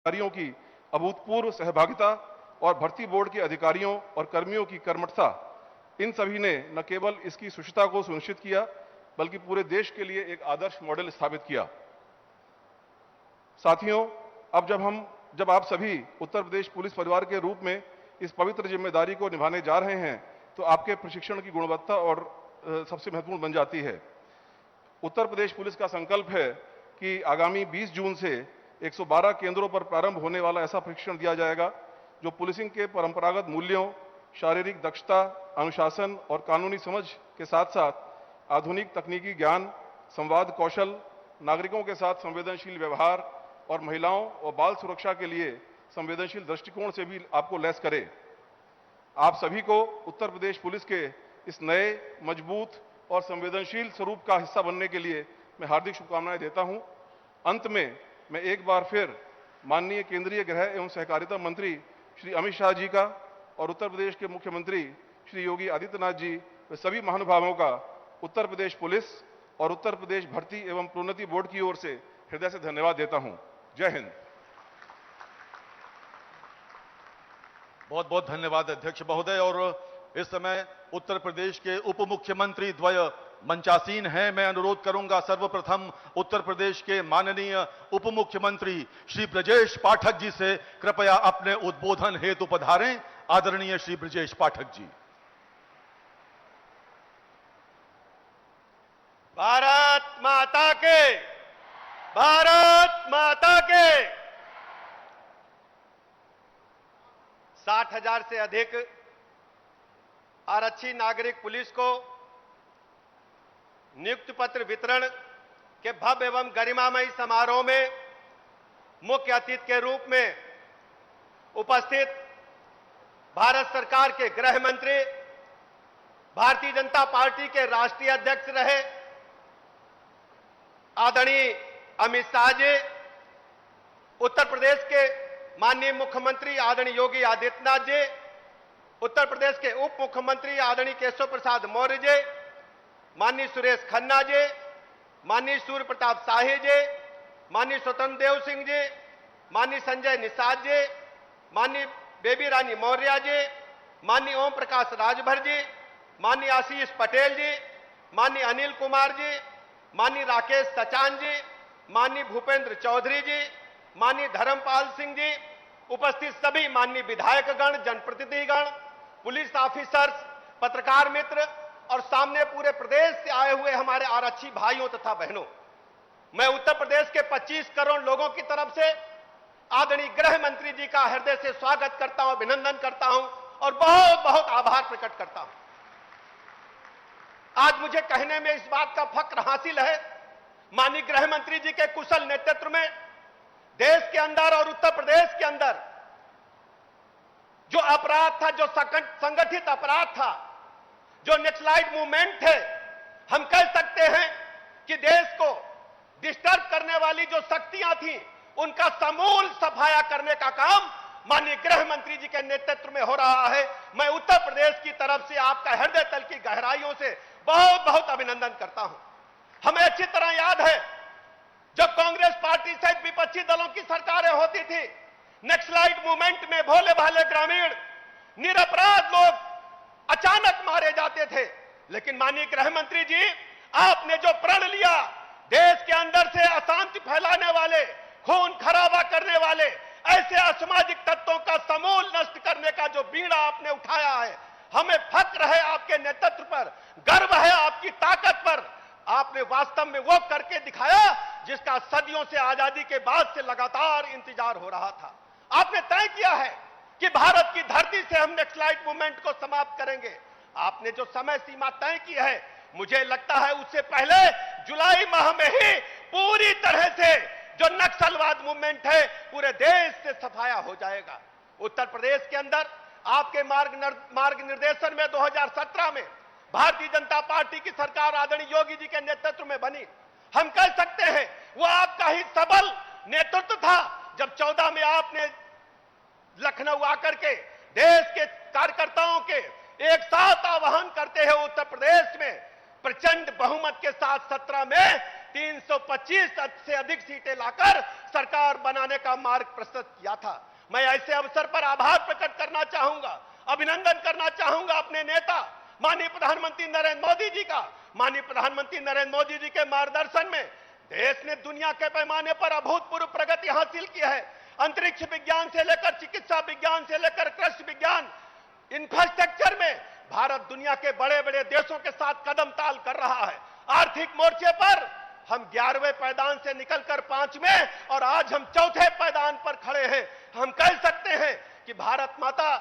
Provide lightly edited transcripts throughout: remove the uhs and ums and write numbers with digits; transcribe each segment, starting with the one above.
अधिकारियों की अभूतपूर्व सहभागिता और भर्ती बोर्ड के अधिकारियों और कर्मियों की कर्मठता, इन सभी ने न केवल इसकी सुचिता को सुनिश्चित किया बल्कि पूरे देश के लिए एक आदर्श मॉडल स्थापित किया। साथियों, अब जब आप सभी उत्तर प्रदेश पुलिस परिवार के रूप में इस पवित्र जिम्मेदारी को निभाने जा रहे हैं, तो आपके प्रशिक्षण की गुणवत्ता और सबसे महत्वपूर्ण बन जाती है। उत्तर प्रदेश पुलिस का संकल्प है कि आगामी 20 जून से 112 केंद्रों पर प्रारंभ होने वाला ऐसा प्रशिक्षण दिया जाएगा जो पुलिसिंग के परंपरागत मूल्यों, शारीरिक दक्षता, अनुशासन और कानूनी समझ के साथ साथ आधुनिक तकनीकी ज्ञान, संवाद कौशल, नागरिकों के साथ संवेदनशील व्यवहार और महिलाओं और बाल सुरक्षा के लिए संवेदनशील दृष्टिकोण से भी आपको लैस करे। आप सभी को उत्तर प्रदेश पुलिस के इस नए, मजबूत और संवेदनशील स्वरूप का हिस्सा बनने के लिए मैं हार्दिक शुभकामनाएं देता हूं। अंत में मैं एक बार फिर माननीय केंद्रीय गृह एवं सहकारिता मंत्री श्री अमित शाह जी का और उत्तर प्रदेश के मुख्यमंत्री श्री योगी आदित्यनाथ जी व सभी महानुभावों का उत्तर प्रदेश पुलिस और उत्तर प्रदेश भर्ती एवं प्रोन्नति बोर्ड की ओर से हृदय से धन्यवाद देता हूं। जय हिंद। बहुत बहुत धन्यवाद अध्यक्ष महोदय। और इस समय उत्तर प्रदेश के उप मुख्यमंत्री द्वय मंचासीन हैं। मैं अनुरोध करूंगा सर्वप्रथम उत्तर प्रदेश के माननीय उप मुख्यमंत्री श्री ब्रजेश पाठक जी से कृपया अपने उद्बोधन हेतु पधारें। आदरणीय श्री ब्रजेश पाठक जी। भारत माता के, भारत माता के। 60,000 से अधिक आरक्षी नागरिक पुलिस को नियुक्ति पत्र वितरण के भव्य एवं गरिमामयी समारोह में मुख्य अतिथि के रूप में उपस्थित भारत सरकार के गृह मंत्री, भारतीय जनता पार्टी के राष्ट्रीय अध्यक्ष रहे आदरणीय अमित शाह जी, उत्तर प्रदेश के माननीय मुख्यमंत्री आदरणीय योगी आदित्यनाथ जी, उत्तर प्रदेश के उप मुख्यमंत्री आदरणीय केशव प्रसाद मौर्य जी, माननीय सुरेश खन्ना जी, माननीय सूर्य प्रताप शाही जी, माननीय स्वतंत्र देव सिंह जी, माननीय संजय निषाद जी, माननीय बेबी रानी मौर्य जी, माननीय ओम प्रकाश राजभर जी, माननीय आशीष पटेल जी, माननीय अनिल कुमार जी, माननीय राकेश सचान जी, माननीय भूपेंद्र चौधरी जी, माननीय धर्मपाल सिंह जी, उपस्थित सभी माननीय विधायकगण, जनप्रतिनिधिगण, पुलिस ऑफिसर्स, पत्रकार मित्र और सामने पूरे प्रदेश से आए हुए हमारे आरक्षी भाइयों तथा बहनों, मैं उत्तर प्रदेश के 25 करोड़ लोगों की तरफ से आदरणीय गृह मंत्री जी का हृदय से स्वागत करता हूं, अभिनंदन करता हूं और बहुत बहुत आभार प्रकट करता हूं। आज मुझे कहने में इस बात का फक्र हासिल है, माननीय गृह मंत्री जी के कुशल नेतृत्व में देश के अंदर और उत्तर प्रदेश के अंदर जो अपराध था, जो संगठित अपराध था, जो नक्सलाइट मूवमेंट थे, हम कह सकते हैं कि देश को डिस्टर्ब करने वाली जो शक्तियां थी उनका समूल सफाया करने का काम माननीय गृह मंत्री जी के नेतृत्व में हो रहा है। मैं उत्तर प्रदेश की तरफ से आपका हृदय तल की गहराइयों से बहुत बहुत अभिनंदन करता हूं। हमें अच्छी तरह याद है जब कांग्रेस पार्टी सहित विपक्षी दलों की सरकारें होती थी, नक्सलाइट मूवमेंट में भोले भाले ग्रामीण निरपराध लोग अचानक मारे जाते थे। लेकिन माननीय गृह मंत्री जी, आपने जो प्रण लिया, देश के अंदर से अशांति फैलाने वाले, खून खराबा करने वाले ऐसे असामाजिक तत्वों का समूल नष्ट करने का जो बीड़ा आपने उठाया है, हमें फक्र है आपके नेतृत्व पर, गर्व है आपकी ताकत पर। आपने वास्तव में वो करके दिखाया जिसका सदियों से आजादी के बाद से लगातार इंतजार हो रहा था। आपने तय किया है कि भारत की धरती से हम नक्सलाइट मूवमेंट को समाप्त करेंगे। आपने जो समय सीमा तय की है, मुझे लगता है उससे पहले जुलाई माह में ही पूरी तरह से जो नक्सलवाद मूवमेंट है पूरे देश से सफाया हो जाएगा। उत्तर प्रदेश के अंदर आपके मार्ग निर्देशन में 2017 में भारतीय जनता पार्टी की सरकार आदरणीय योगी जी के नेतृत्व में बनी। हम कह सकते हैं वो आपका ही सबल नेतृत्व था जब 14 में आपने लखनऊ आकर के देश के कार्यकर्ताओं के एक साथ आह्वान करते हैं उत्तर प्रदेश में प्रचंड बहुमत के साथ 17 में 325 से अधिक सीटें लाकर सरकार बनाने का मार्ग प्रशस्त किया था। मैं ऐसे अवसर पर आभार प्रकट करना चाहूंगा, अभिनंदन करना चाहूंगा अपने नेता माननीय प्रधानमंत्री नरेंद्र मोदी जी का। माननीय प्रधानमंत्री नरेंद्र मोदी जी के मार्गदर्शन में देश ने दुनिया के पैमाने पर अभूतपूर्व प्रगति हासिल की है। अंतरिक्ष विज्ञान से लेकर चिकित्सा विज्ञान से लेकर कृषि विज्ञान, इंफ्रास्ट्रक्चर में भारत दुनिया के बड़े बड़े देशों के साथ कदम ताल कर रहा है। आर्थिक मोर्चे पर हम 11वें पायदान से निकलकर 5वें और आज हम 4थे पायदान पर खड़े हैं। हम कह सकते हैं कि भारत माता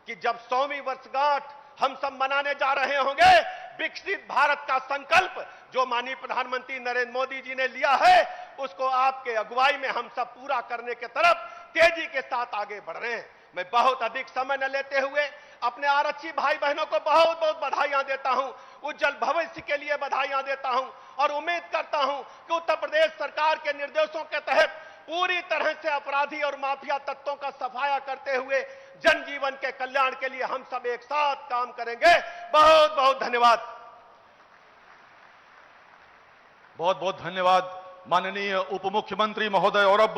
की जब 100वीं वर्षगांठ हम सब मनाने जा रहे होंगे, विकसित भारत का संकल्प जो माननीय प्रधानमंत्री नरेंद्र मोदी जी ने लिया है, उसको आपके अगुवाई में हम सब पूरा करने के तरफ तेजी के साथ आगे बढ़ रहे हैं। मैं बहुत अधिक समय न लेते हुए अपने आरक्षी भाई बहनों को बहुत बहुत बधाइयां देता हूं, उज्जवल भविष्य के लिए बधाइयां देता हूं और उम्मीद करता हूं कि उत्तर प्रदेश सरकार के निर्देशों के तहत पूरी तरह से अपराधी और माफिया तत्वों का सफाया करते हुए जनजीवन के कल्याण के लिए हम सब एक साथ काम करेंगे। बहुत बहुत धन्यवाद। बहुत बहुत धन्यवाद माननीय उप मुख्यमंत्री महोदय। और अब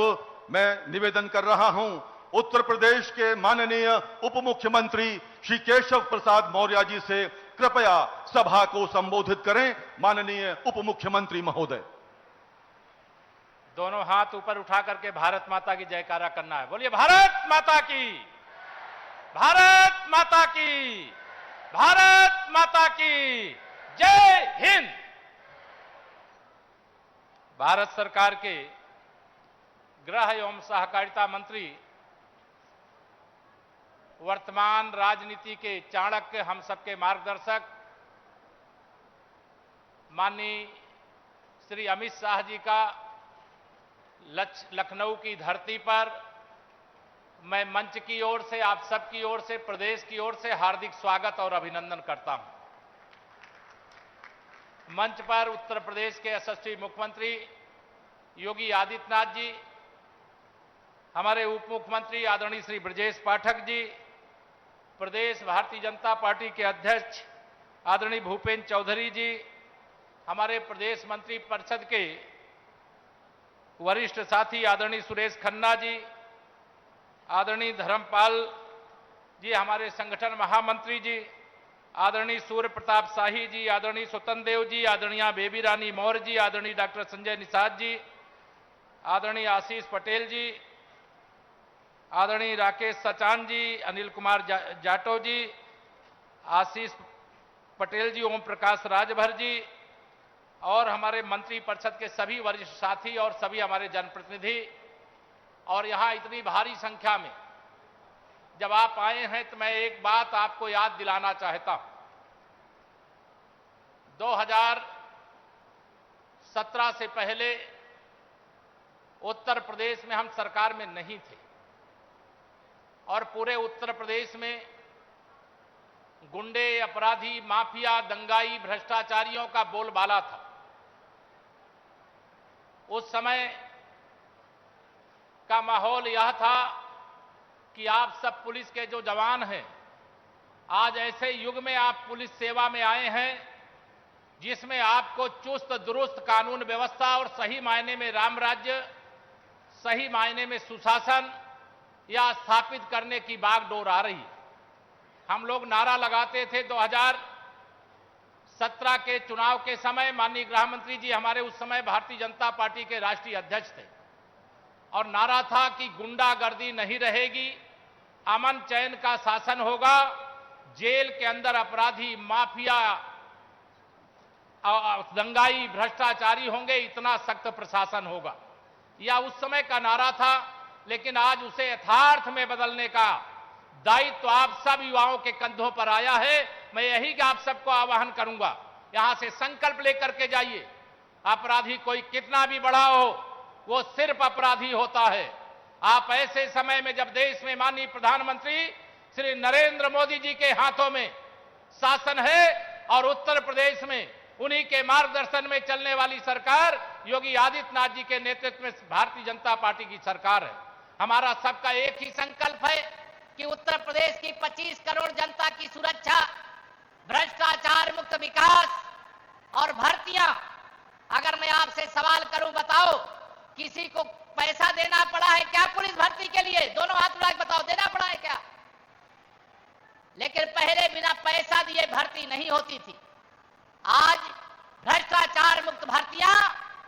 मैं निवेदन कर रहा हूं उत्तर प्रदेश के माननीय उप मुख्यमंत्री श्री केशव प्रसाद मौर्य जी से, कृपया सभा को संबोधित करें। माननीय उप मुख्यमंत्री महोदय। दोनों हाथ ऊपर उठा करके भारत माता की जयकारा करना है। बोलिए भारत माता की, भारत माता की, भारत माता की जय हिंद। भारत सरकार के गृह एवं सहकारिता मंत्री, वर्तमान राजनीति के चाणक्य, हम सबके मार्गदर्शक माननीय श्री अमित शाह जी का लखनऊ की धरती पर मैं मंच की ओर से, आप सबकी ओर से, प्रदेश की ओर से हार्दिक स्वागत और अभिनंदन करता हूं। मंच पर उत्तर प्रदेश के यशस्वी मुख्यमंत्री योगी आदित्यनाथ जी, हमारे उप मुख्यमंत्री आदरणीय श्री ब्रजेश पाठक जी, प्रदेश भारतीय जनता पार्टी के अध्यक्ष आदरणीय भूपेंद्र चौधरी जी, हमारे प्रदेश मंत्री परिषद के वरिष्ठ साथी आदरणीय सुरेश खन्ना जी, आदरणीय धर्मपाल जी, हमारे संगठन महामंत्री जी, आदरणीय सूर्य प्रताप शाही जी, आदरणीय स्वतंत्र देव जी, आदरणीय बेबी रानी मौर्य जी, आदरणीय डॉक्टर संजय निषाद जी, आदरणीय आशीष पटेल जी, आदरणीय राकेश सचान जी, अनिल कुमार जाटव जी, आशीष पटेल जी, ओम प्रकाश राजभर जी और हमारे मंत्री परिषद के सभी वरिष्ठ साथी और सभी हमारे जनप्रतिनिधि। और यहां इतनी भारी संख्या में जब आप आए हैं तो मैं एक बात आपको याद दिलाना चाहता हूं। 2017 से पहले उत्तर प्रदेश में हम सरकार में नहीं थे और पूरे उत्तर प्रदेश में गुंडे, अपराधी, माफिया, दंगाई, भ्रष्टाचारियों का बोलबाला था। उस समय का माहौल यह था कि आप सब पुलिस के जो जवान हैं, आज ऐसे युग में आप पुलिस सेवा में आए हैं जिसमें आपको चुस्त दुरुस्त कानून व्यवस्था और सही मायने में राम राज्य, सही मायने में सुशासन या स्थापित करने की बागडोर आ रही। हम लोग नारा लगाते थे 2017 के चुनाव के समय, माननीय गृह मंत्री जी हमारे उस समय भारतीय जनता पार्टी के राष्ट्रीय अध्यक्ष थे और नारा था कि गुंडागर्दी नहीं रहेगी, अमन चैन का शासन होगा, जेल के अंदर अपराधी, माफिया, दंगाई, भ्रष्टाचारी होंगे, इतना सख्त प्रशासन होगा। यह उस समय का नारा था, लेकिन आज उसे यथार्थ में बदलने का दायित्व तो आप सब युवाओं के कंधों पर आया है। मैं यही कि आप सबको आह्वान करूंगा, यहां से संकल्प लेकर के जाइए। अपराधी कोई कितना भी बड़ा हो, वो सिर्फ अपराधी होता है। आप ऐसे समय में जब देश में माननीय प्रधानमंत्री श्री नरेंद्र मोदी जी के हाथों में शासन है और उत्तर प्रदेश में उन्हीं के मार्गदर्शन में चलने वाली सरकार योगी आदित्यनाथ जी के नेतृत्व में भारतीय जनता पार्टी की सरकार है। हमारा सबका एक ही संकल्प है कि उत्तर प्रदेश की 25 करोड़ जनता की सुरक्षा, भ्रष्टाचार मुक्त विकास और भर्तियां अगर मैं आपसे सवाल करूं, बताओ किसी को पैसा देना पड़ा है क्या पुलिस भर्ती के लिए? दोनों हाथ उठा के बताओ, देना पड़ा है क्या? लेकिन पहले बिना पैसा दिए भर्ती नहीं होती थी। आज भ्रष्टाचार मुक्त भर्तियां,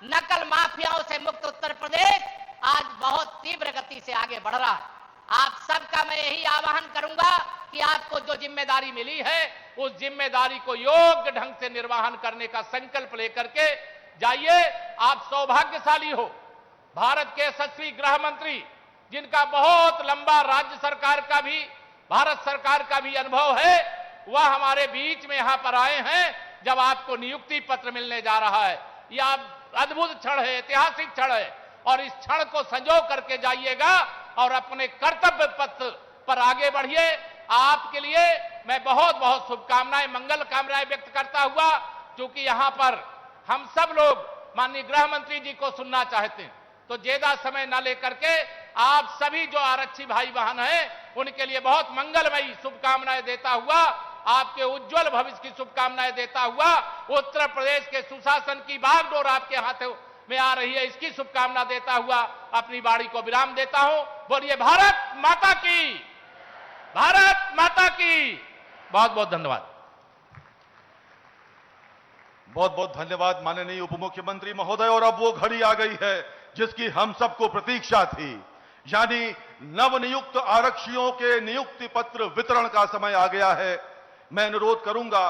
नकल माफियाओं से मुक्त उत्तर प्रदेश आज बहुत तीव्र गति से आगे बढ़ रहा है। आप सबका मैं यही आह्वान करूंगा कि आपको जो जिम्मेदारी मिली है उस जिम्मेदारी को योग्य ढंग से निर्वहन करने का संकल्प लेकर के जाइए। आप सौभाग्यशाली हो, भारत के यशस्वी गृह मंत्री जिनका बहुत लंबा राज्य सरकार का भी, भारत सरकार का भी अनुभव है, वह हमारे बीच में यहां पर आए हैं जब आपको नियुक्ति पत्र मिलने जा रहा है। यह अद्भुत क्षण है, ऐतिहासिक क्षण है और इस क्षण को संजो करके जाइएगा और अपने कर्तव्य पथ पर आगे बढ़िए। आपके लिए मैं बहुत बहुत शुभकामनाएं, मंगल कामनाएं व्यक्त करता हुआ, क्योंकि यहां पर हम सब लोग माननीय गृह मंत्री जी को सुनना चाहते हैं, तो ज्यादा समय न लेकर के आप सभी जो आरक्षी भाई बहन हैं उनके लिए बहुत मंगलमयी शुभकामनाएं देता हुआ, आपके उज्जवल भविष्य की शुभकामनाएं देता हुआ, उत्तर प्रदेश के सुशासन की बागडोर आपके हाथों में आ रही है, इसकी शुभकामना देता हुआ अपनी वाणी को विराम देता हूं। बोलिए भारत माता की, भारत माता की। बहुत बहुत धन्यवाद। बहुत बहुत धन्यवाद माननीय उप मुख्यमंत्री महोदय। और अब वो घड़ी आ गई है जिसकी हम सबको प्रतीक्षा थी, यानी नवनियुक्त आरक्षियों के नियुक्ति पत्र वितरण का समय आ गया है। मैं अनुरोध करूंगा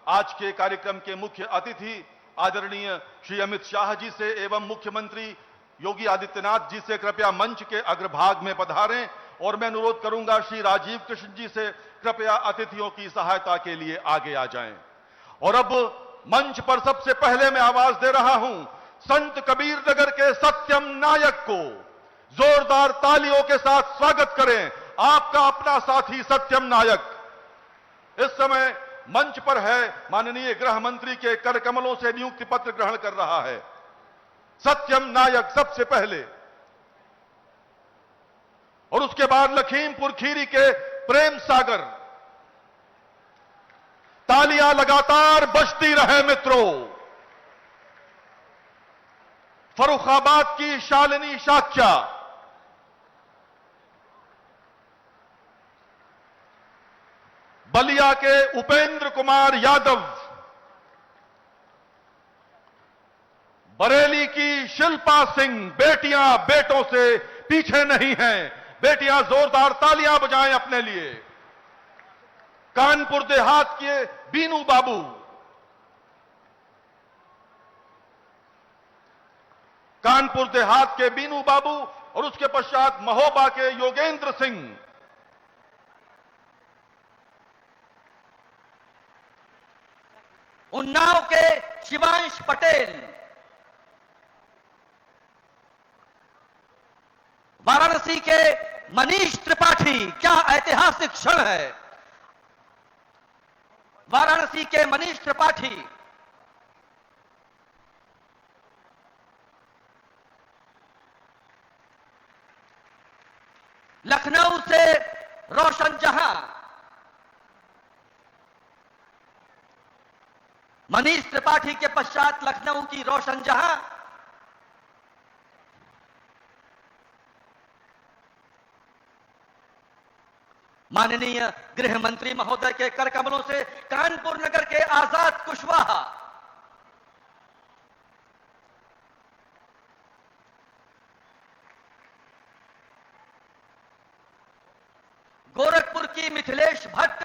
आज के कार्यक्रम के मुख्य अतिथि आदरणीय श्री अमित शाह जी से एवं मुख्यमंत्री योगी आदित्यनाथ जी से कृपया मंच के अग्रभाग में पधारें, और मैं अनुरोध करूंगा श्री राजीव कृष्ण जी से कृपया अतिथियों की सहायता के लिए आगे आ जाएं। और अब मंच पर सबसे पहले मैं आवाज दे रहा हूं संत कबीर नगर के सत्यम नायक को। जोरदार तालियों के साथ स्वागत करें आपका अपना साथी सत्यम नायक। इस समय मंच पर है, माननीय गृह मंत्री के कर कमलों से नियुक्ति पत्र ग्रहण कर रहा है सत्यम नायक सबसे पहले, और उसके बाद लखीमपुर खीरी के प्रेम सागर। तालियां लगातार बजती रहे मित्रों। फर्रुखाबाद की शालिनी शाक्या, बलिया के उपेंद्र कुमार यादव, बरेली की शिल्पा सिंह। बेटियां बेटों से पीछे नहीं हैं, बेटियां जोरदार तालियां बजाएं अपने लिए। कानपुर देहात के बीनू बाबू, कानपुर देहात के बीनू बाबू, और उसके पश्चात महोबा के योगेंद्र सिंह। उन्नाव के शिवांश पटेल, वाराणसी के मनीष त्रिपाठी। क्या ऐतिहासिक क्षण है, वाराणसी के मनीष त्रिपाठी। लखनऊ से रोशन जहां, मनीष त्रिपाठी के पश्चात लखनऊ की रोशन जहां। माननीय गृह मंत्री महोदय के कर कमलों से कानपुर नगर के आजाद कुशवाहा। गोरखपुर की मिथिलेश भट्ट,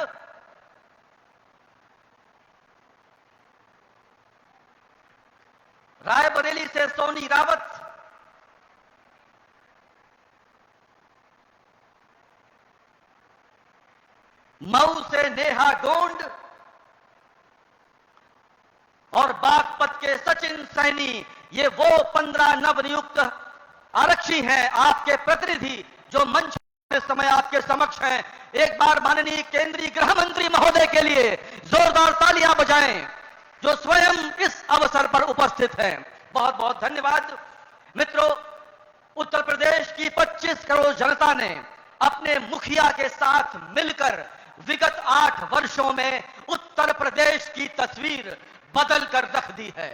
रायबरेली से सोनी रावत, मऊ से नेहा गोंड, और बागपत के सचिन सैनी। ये वो 15 नवनियुक्त आरक्षी हैं, आपके प्रतिनिधि जो मंच इस समय आपके समक्ष हैं। एक बार माननीय केंद्रीय गृह मंत्री महोदय के लिए जोरदार तालियां बजाएं जो स्वयं इस अवसर पर उपस्थित हैं। बहुत बहुत धन्यवाद। मित्रों, उत्तर प्रदेश की 25 करोड़ जनता ने अपने मुखिया के साथ मिलकर विगत 8 वर्षों में उत्तर प्रदेश की तस्वीर बदल कर रख दी है।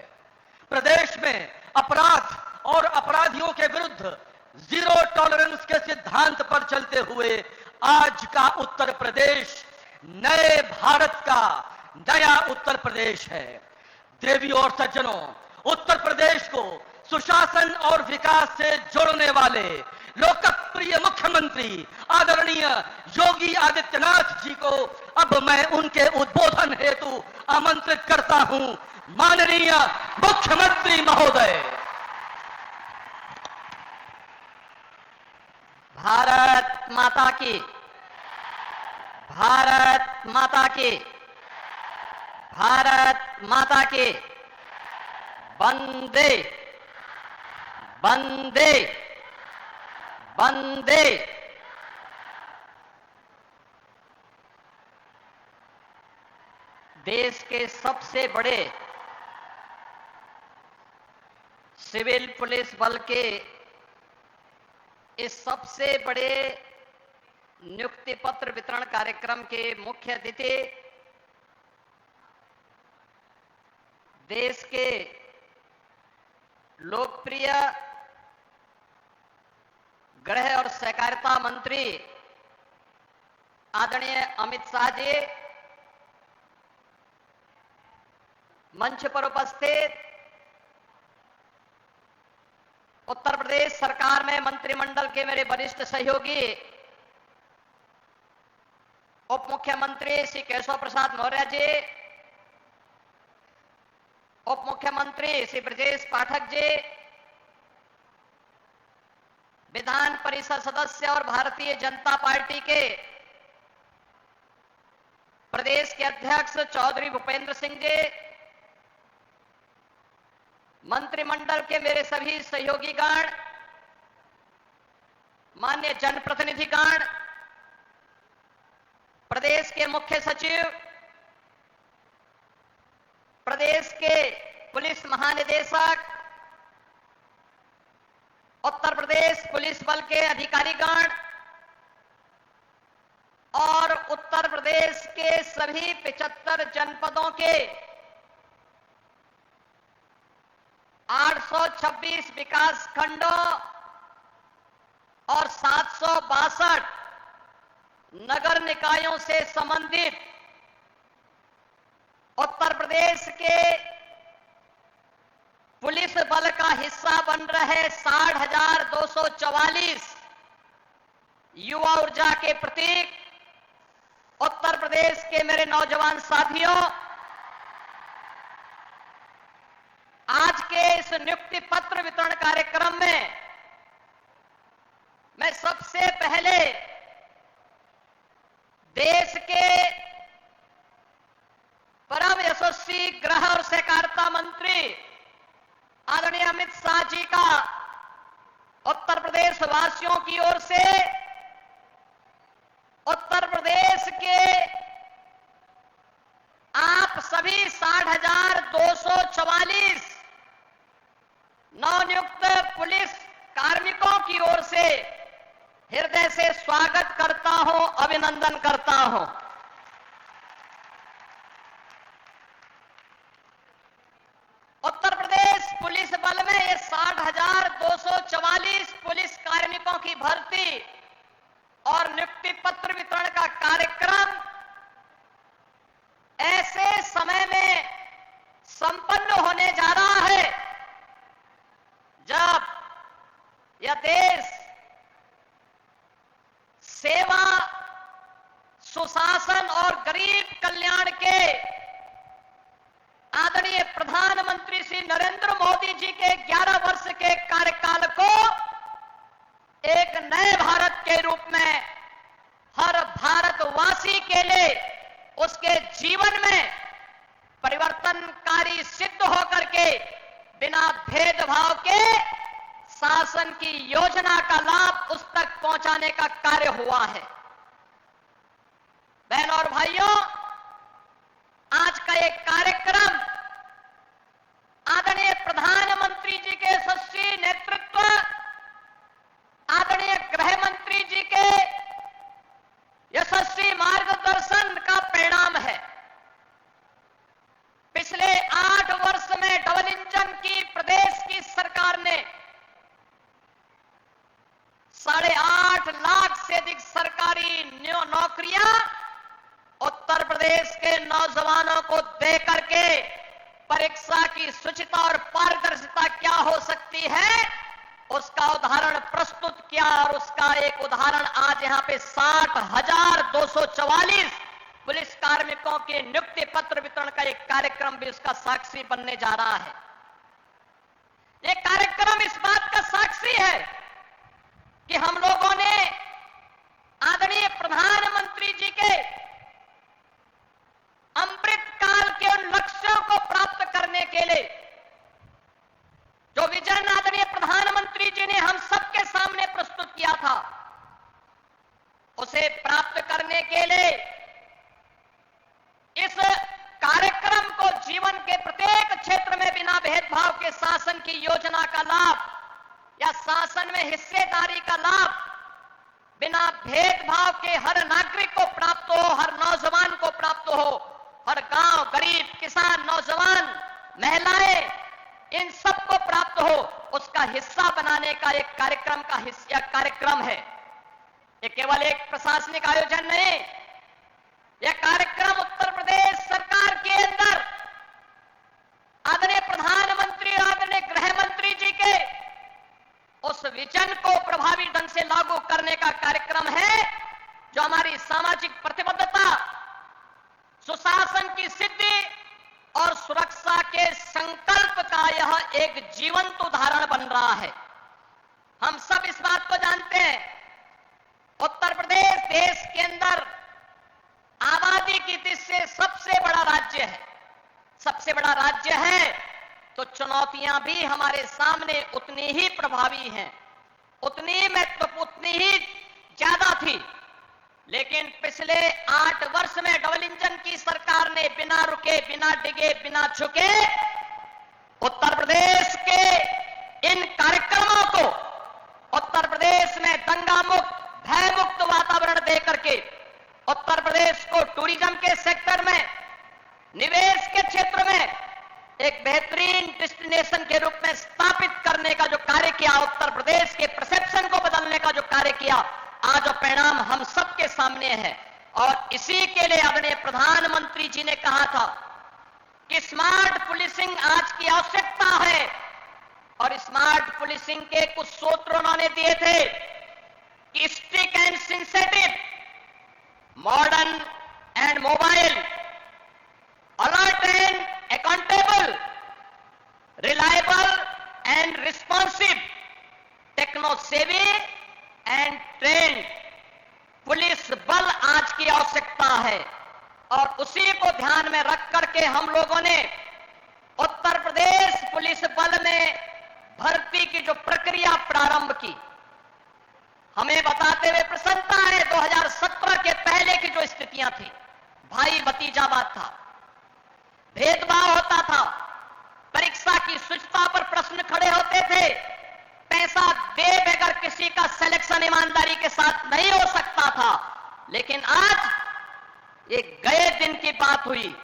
प्रदेश में अपराध और अपराधियों के विरुद्ध जीरो टॉलरेंस के सिद्धांत पर चलते हुए आज का उत्तर प्रदेश नए भारत का नया उत्तर प्रदेश है। देवियों और सज्जनों, उत्तर प्रदेश को सुशासन और विकास से जोड़ने वाले लोकप्रिय मुख्यमंत्री आदरणीय योगी आदित्यनाथ जी को अब मैं उनके उद्बोधन हेतु आमंत्रित करता हूं। माननीय मुख्यमंत्री महोदय। भारत माता की, भारत माता की, भारत माता की। वंदे वंदे वंदे। देश के सबसे बड़े सिविल पुलिस बल के इस सबसे बड़े नियुक्ति पत्र वितरण कार्यक्रम के मुख्य अतिथि देश के लोकप्रिय गृह और सहकारिता मंत्री आदरणीय अमित शाह जी, मंच पर उपस्थित उत्तर प्रदेश सरकार में मंत्रिमंडल के मेरे वरिष्ठ सहयोगी उप मुख्यमंत्री श्री केशव प्रसाद मौर्य जी, उप मुख्यमंत्री श्री ब्रजेश पाठक जी, विधान परिषद सदस्य और भारतीय जनता पार्टी के प्रदेश के अध्यक्ष चौधरी भूपेंद्र सिंह जी, मंत्रिमंडल के मेरे सभी सहयोगीगण, माननीय जनप्रतिनिधिगण, प्रदेश के मुख्य सचिव, प्रदेश के पुलिस महानिदेशक, उत्तर प्रदेश पुलिस बल के अधिकारीगण और उत्तर प्रदेश के सभी 75 जनपदों के 826 विकास खंडों और 762 नगर निकायों से संबंधित उत्तर प्रदेश के पुलिस बल का हिस्सा बन रहे 60,244 युवा ऊर्जा के प्रतीक उत्तर प्रदेश के मेरे नौजवान साथियों, आज के इस नियुक्ति पत्र वितरण कार्यक्रम में मैं सबसे पहले देश के परम यशस्वी गृह और सहकारिता मंत्री आदरणीय अमित शाह जी का उत्तर प्रदेश वासियों की ओर से उत्तर प्रदेश के आप सभी 60,244 नवनियुक्त पुलिस कार्मिकों की ओर से हृदय से स्वागत करता हूं, अभिनंदन करता हूं। उत्तर प्रदेश पुलिस बल में ये 60,244 पुलिस कार्मिकों की भर्ती और नियुक्ति पत्र वितरण का कार्यक्रम ऐसे समय में संपन्न होने जा रहा है जब यह देश सेवा, सुशासन और गरीब कल्याण के आदरणीय प्रधानमंत्री श्री नरेंद्र मोदी जी के 11 वर्ष के कार्यकाल को एक नए भारत के रूप में हर भारतवासी के लिए उसके जीवन में परिवर्तनकारी सिद्ध होकर के बिना भेदभाव के शासन की योजना का लाभ उस तक पहुंचाने का कार्य हुआ है। बहनों और भाइयों, आज का एक कार्यक्रम आदरणीय प्रधानमंत्री जी के यशस्वी नेतृत्व, आदरणीय गृह मंत्री जी के यशस्वी मार्गदर्शन का परिणाम है। पिछले 8 वर्ष में डबल इंजन की अधिक सरकारी नौकरियां उत्तर प्रदेश के नौजवानों को दे करके परीक्षा की शुचिता और पारदर्शिता क्या हो सकती है, उसका उदाहरण प्रस्तुत किया। और उसका एक उदाहरण आज यहां पे 60,244 पुलिस कार्मिकों के नियुक्ति पत्र वितरण का एक कार्यक्रम भी उसका साक्षी बनने जा रहा है। यह कार्यक्रम इस बात का साक्षी है कि हम लोगों ने आदरणीय प्रधानमंत्री जी के अमृत काल के उन लक्ष्यों को प्राप्त करने के लिए जो विजन आदरणीय प्रधानमंत्री जी ने हम सबके सामने प्रस्तुत किया था, उसे प्राप्त करने के लिए इस कार्यक्रम को जीवन के प्रत्येक क्षेत्र में बिना भेदभाव के शासन की योजना का लाभ या शासन में हिस्सेदारी का लाभ बिना भेदभाव के हर नागरिक को प्राप्त हो, हर नौजवान को प्राप्त हो, हर गांव, गरीब, किसान, नौजवान, महिलाएं, इन सबको प्राप्त हो, उसका हिस्सा बनाने का एक कार्यक्रम का हिस्सा कार्यक्रम है। ये केवल एक प्रशासनिक आयोजन नहीं, यह कार्यक्रम उत्तर प्रदेश सरकार के अंदर आदरणीय प्रधानमंत्री और आदरणीय गृह मंत्री जी के उस विजन को प्रभावी ढंग से लागू करने का कार्यक्रम है, जो हमारी सामाजिक प्रतिबद्धता, सुशासन की सिद्धि और सुरक्षा के संकल्प का यह एक जीवंत उदाहरण बन रहा है। हम सब इस बात को जानते हैं, उत्तर प्रदेश देश के अंदर आबादी की दृष्टि से सबसे बड़ा राज्य है। सबसे बड़ा राज्य है तो चुनौतियां भी हमारे सामने उतनी ही प्रभावी हैं, उतनी ही ज्यादा थी। लेकिन पिछले 8 वर्ष में डबल इंजन की सरकार ने बिना रुके, बिना डिगे, बिना झुके उत्तर प्रदेश के इन कार्यक्रमों को उत्तर प्रदेश में दंगा मुक्त, भय मुक्त वातावरण देकर के उत्तर प्रदेश को टूरिज्म के सेक्टर में, निवेश के क्षेत्र में एक बेहतरीन डेस्टिनेशन के रूप में स्थापित करने का जो कार्य किया, उत्तर प्रदेश के परसेप्शन को बदलने का जो कार्य किया, आज परिणाम हम सबके सामने है। और इसी के लिए आदरणीय प्रधानमंत्री जी ने कहा था कि स्मार्ट पुलिसिंग आज की आवश्यकता है। और स्मार्ट पुलिसिंग के कुछ सूत्र उन्होंने दिए थे कि strict and sensitive, modern and mobile, alert and accountable, reliable and responsive, techno savvy and trained police बल आज की आवश्यकता है। और उसी को ध्यान में रख करके हम लोगों ने उत्तर प्रदेश पुलिस बल में भर्ती की जो प्रक्रिया प्रारंभ की, हमें बताते हुए प्रसन्नता है 2017 के पहले की जो स्थितियां थी, भाई भतीजावाद था, भेदभाव होता था, परीक्षा की शुचिता पर प्रश्न खड़े होते थे, पैसा दे बगैर किसी का सिलेक्शन ईमानदारी के साथ नहीं हो सकता था। लेकिन आज ये गए दिन की बात हुई,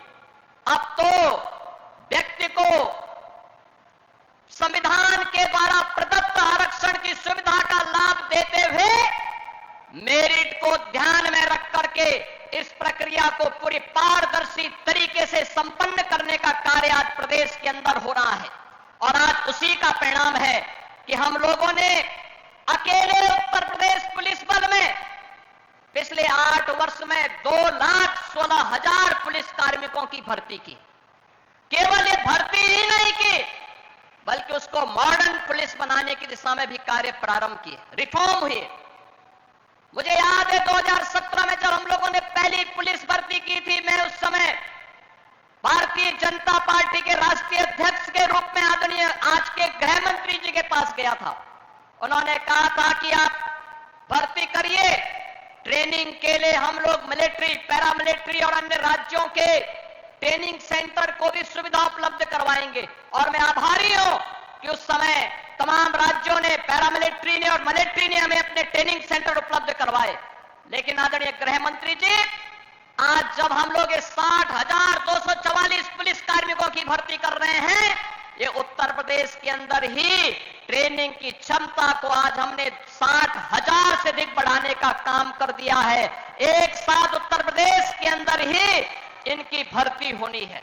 अब तो व्यक्ति को संविधान के द्वारा प्रदत्त आरक्षण की सुविधा का लाभ देते हुए मेरिट को ध्यान में रख करके इस प्रक्रिया को पूरी पारदर्शी तरीके से संपन्न करने का कार्य आज प्रदेश के अंदर हो रहा है। और आज उसी का परिणाम है कि हम लोगों ने अकेले उत्तर प्रदेश पुलिस बल में पिछले 8 वर्ष में 2,16,000 पुलिस कार्मिकों की भर्ती की। केवल ये भर्ती ही नहीं की, बल्कि उसको मॉडर्न पुलिस बनाने की दिशा में भी कार्य प्रारंभ किए, रिफॉर्म हुए। मुझे याद है 2017 में जब हम लोगों ने पहली पुलिस भर्ती की थी, मैं उस समय भारतीय जनता पार्टी के राष्ट्रीय अध्यक्ष के रूप में आदरणीय आज के गृह मंत्री जी के पास गया था। उन्होंने कहा था कि आप भर्ती करिए, ट्रेनिंग के लिए हम लोग मिलिट्री, पैरामिलिट्री और अन्य राज्यों के ट्रेनिंग सेंटर को भी सुविधा उपलब्ध करवाएंगे। और मैं आभारी हूं कि उस समय तमाम राज्यों ने, पैरामिलिट्री ने और मिलिट्री ने हमें अपने ट्रेनिंग सेंटर उपलब्ध करवाए। लेकिन आदरणीय गृह मंत्री जी, आज जब हम लोग 60,244 पुलिस कार्मिकों की भर्ती कर रहे हैं, ये उत्तर प्रदेश के अंदर ही ट्रेनिंग की क्षमता को आज हमने 60,000 से अधिक बढ़ाने का काम कर दिया है। एक साथ उत्तर प्रदेश के अंदर ही इनकी भर्ती होनी है।